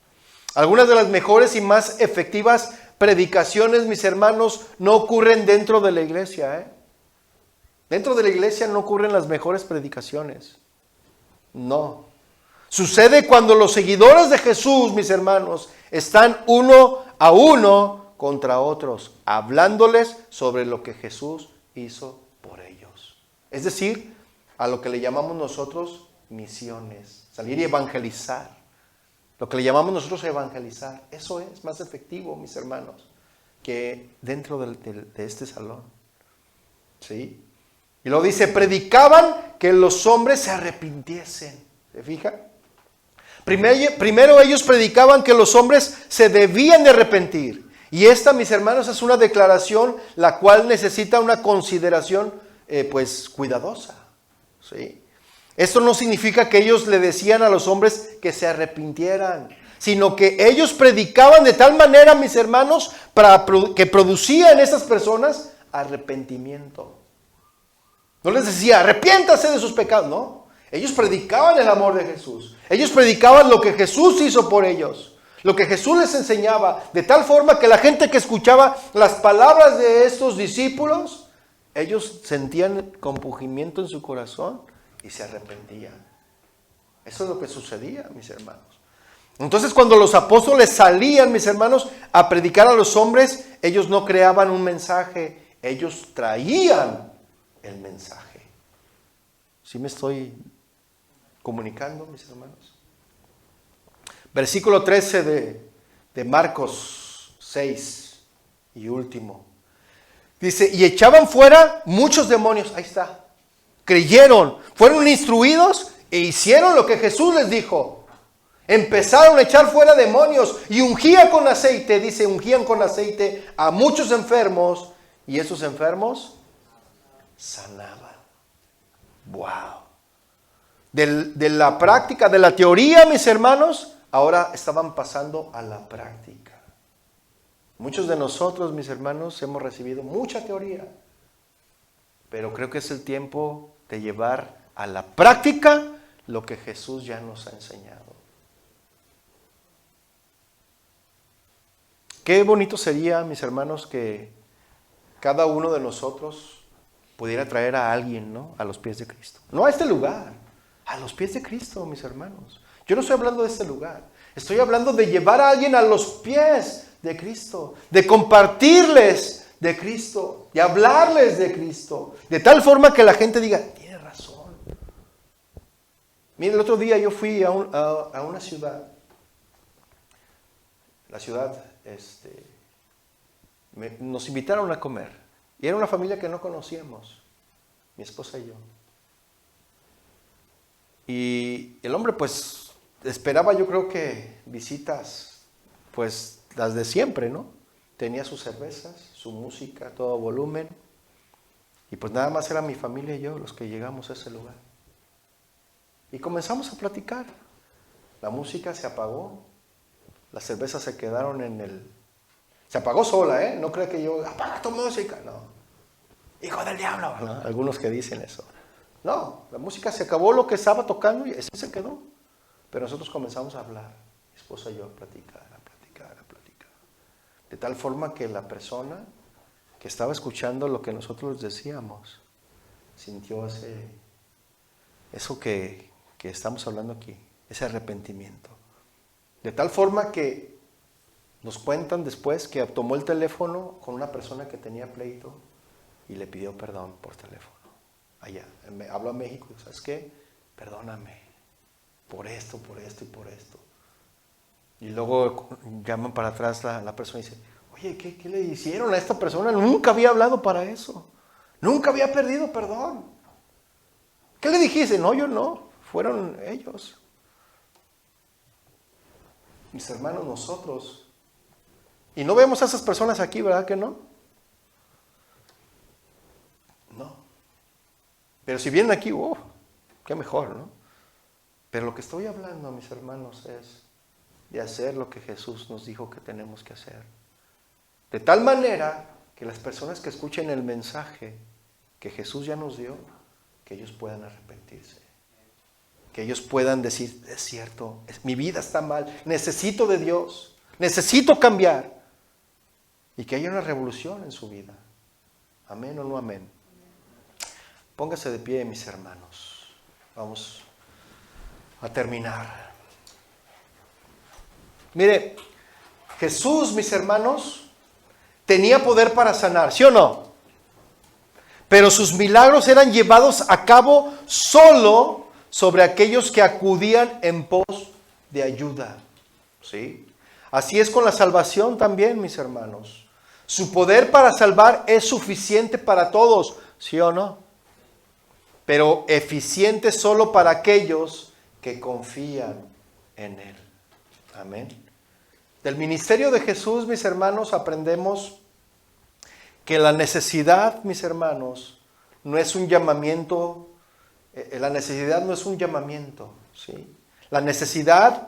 Algunas de las mejores y más efectivas predicaciones, mis hermanos, no ocurren dentro de la iglesia, ¿eh? Dentro de la iglesia no ocurren las mejores predicaciones. No. Sucede cuando los seguidores de Jesús, mis hermanos, están uno a uno contra otros, hablándoles sobre lo que Jesús hizo por ellos. Es decir, a lo que le llamamos nosotros misiones, salir y evangelizar. Lo que le llamamos nosotros evangelizar, eso es más efectivo, mis hermanos, que dentro de este salón. ¿Sí? Y luego dice, predicaban que los hombres se arrepintiesen. ¿Se fija? Primero ellos predicaban que los hombres se debían de arrepentir. Y esta, mis hermanos, es una declaración la cual necesita una consideración pues cuidadosa. ¿Sí? Esto no significa que ellos le decían a los hombres que se arrepintieran, sino que ellos predicaban de tal manera, mis hermanos, que producía en esas personas arrepentimiento. No les decía, arrepiéntase de sus pecados, no. Ellos predicaban el amor de Jesús. Ellos predicaban lo que Jesús hizo por ellos, lo que Jesús les enseñaba, de tal forma que la gente que escuchaba las palabras de estos discípulos, ellos sentían compungimiento en su corazón y se arrepentían. Eso es lo que sucedía, mis hermanos. Entonces, cuando los apóstoles salían, mis hermanos, a predicar a los hombres, ellos no creaban un mensaje, ellos traían el mensaje. ¿Sí me estoy comunicando, mis hermanos? Versículo 13 de Marcos 6 y último. Dice, y echaban fuera muchos demonios. Ahí está. Creyeron, fueron instruidos e hicieron lo que Jesús les dijo. Empezaron a echar fuera demonios y ungían con aceite, dice, ungían con aceite a muchos enfermos y esos enfermos sanaban. ¡Wow! De la práctica, de la teoría, mis hermanos, ahora estaban pasando a la práctica. Muchos de nosotros, mis hermanos, hemos recibido mucha teoría, pero creo que es el tiempo de llevar a la práctica lo que Jesús ya nos ha enseñado. Qué bonito sería, mis hermanos, que cada uno de nosotros pudiera traer a alguien, ¿no?, a los pies de Cristo. No a este lugar, a los pies de Cristo, mis hermanos. Yo no estoy hablando de este lugar. Estoy hablando de llevar a alguien a los pies de Cristo, de compartirles de Cristo, de hablarles de Cristo, de tal forma que la gente diga, tiene razón. Mire, el otro día yo fui a una ciudad, la ciudad, nos invitaron a comer, y era una familia que no conocíamos, mi esposa y yo. Y el hombre pues esperaba, yo creo que visitas, pues las de siempre, ¿no? Tenía sus cervezas, su música, todo volumen. Y pues nada más era mi familia y yo los que llegamos a ese lugar. Y comenzamos a platicar. La música se apagó, las cervezas se quedaron se apagó sola, ¿eh? No creo que yo, apaga tu música, no. Hijo del diablo, ¿no? Algunos que dicen eso. No, la música se acabó, lo que estaba tocando y eso se quedó. Pero nosotros comenzamos a hablar, mi esposa y yo, a platicar. De tal forma que la persona que estaba escuchando lo que nosotros decíamos, sintió eso que estamos hablando aquí, ese arrepentimiento. De tal forma que nos cuentan después que tomó el teléfono con una persona que tenía pleito y le pidió perdón por teléfono. Allá, habló a México, ¿sabes qué? Perdóname por esto y por esto. Y luego llaman para atrás la persona y dice, oye, ¿qué le hicieron a esta persona? Nunca había hablado para eso. Nunca había pedido perdón. ¿Qué le dijiste? No, yo no. Fueron ellos. Mis hermanos, nosotros. Y no vemos a esas personas aquí, ¿verdad que no? No. Pero si vienen aquí, qué mejor, ¿no? Pero lo que estoy hablando, mis hermanos, es de hacer lo que Jesús nos dijo que tenemos que hacer. De tal manera que las personas que escuchen el mensaje que Jesús ya nos dio, que ellos puedan arrepentirse. Que ellos puedan decir, es cierto, mi vida está mal, necesito de Dios, necesito cambiar. Y que haya una revolución en su vida. Amén o no amén. Póngase de pie, mis hermanos. Vamos a terminar. Mire, Jesús, mis hermanos, tenía poder para sanar, ¿sí o no? Pero sus milagros eran llevados a cabo solo sobre aquellos que acudían en pos de ayuda, ¿sí? Así es con la salvación también, mis hermanos. Su poder para salvar es suficiente para todos, ¿sí o no? Pero eficiente solo para aquellos que confían en Él. Amén. Del ministerio de Jesús, mis hermanos, aprendemos que la necesidad, mis hermanos, no es un llamamiento, la necesidad no es un llamamiento, ¿sí? La necesidad,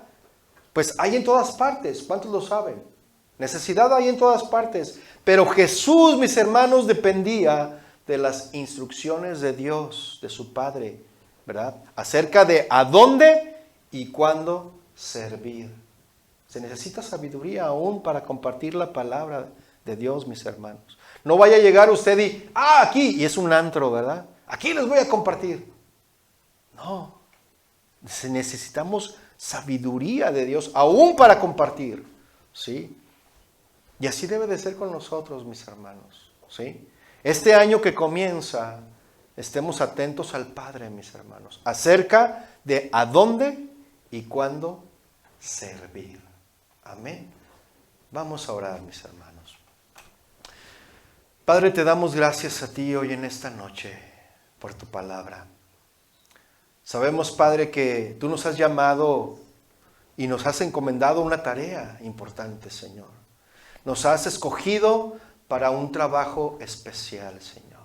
pues hay en todas partes, ¿cuántos lo saben? Necesidad hay en todas partes, pero Jesús, mis hermanos, dependía de las instrucciones de Dios, de su Padre, ¿verdad? Acerca de a dónde y cuándo servir. Se necesita sabiduría aún para compartir la palabra de Dios, mis hermanos. No vaya a llegar usted y, aquí, y es un antro, ¿verdad? Aquí les voy a compartir. No, necesitamos sabiduría de Dios aún para compartir, ¿sí? Y así debe de ser con nosotros, mis hermanos, ¿sí? Este año que comienza, estemos atentos al Padre, mis hermanos, acerca de a dónde y cuándo servir. Amén. Vamos a orar, mis hermanos. Padre, te damos gracias a ti hoy en esta noche por tu palabra. Sabemos, Padre, que tú nos has llamado y nos has encomendado una tarea importante, Señor. Nos has escogido para un trabajo especial, Señor.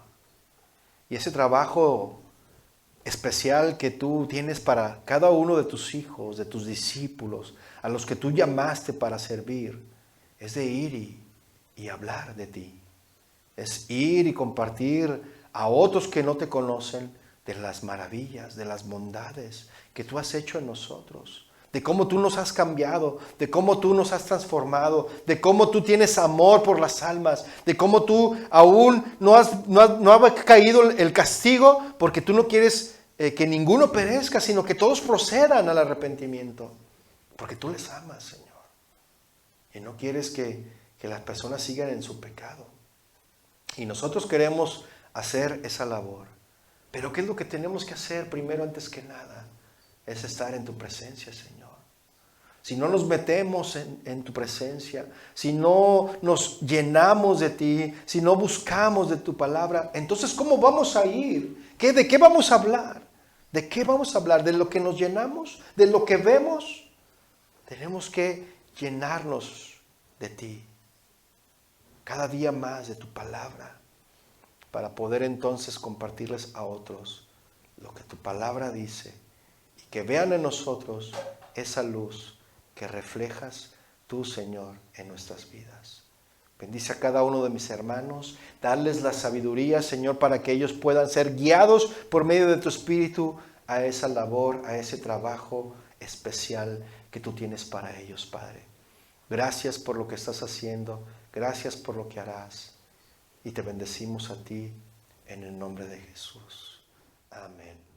Y ese trabajo especial que tú tienes para cada uno de tus hijos, de tus discípulos, a los que tú llamaste para servir, es de ir y hablar de ti. Es ir y compartir a otros que no te conocen de las maravillas, de las bondades que tú has hecho en nosotros, de cómo tú nos has cambiado, de cómo tú nos has transformado, de cómo tú tienes amor por las almas, de cómo tú aún no ha caído el castigo porque tú no quieres que ninguno perezca, sino que todos procedan al arrepentimiento, porque tú les amas, Señor, y no quieres que las personas sigan en su pecado. Y nosotros queremos hacer esa labor. Pero ¿qué es lo que tenemos que hacer primero antes que nada? Es estar en tu presencia, Señor. Si no nos metemos en tu presencia, si no nos llenamos de ti, si no buscamos de tu palabra, entonces ¿cómo vamos a ir? ¿De qué vamos a hablar? ¿De qué vamos a hablar? ¿De lo que nos llenamos? ¿De lo que vemos? Tenemos que llenarnos de ti. Cada día más de tu palabra, para poder entonces compartirles a otros lo que tu palabra dice y que vean en nosotros esa luz que reflejas tú, Señor, en nuestras vidas. Bendice a cada uno de mis hermanos, darles la sabiduría, Señor, para que ellos puedan ser guiados por medio de tu Espíritu a esa labor, a ese trabajo especial que tú tienes para ellos, Padre. Gracias por lo que estás haciendo. Gracias por lo que harás. Y te bendecimos a ti en el nombre de Jesús. Amén.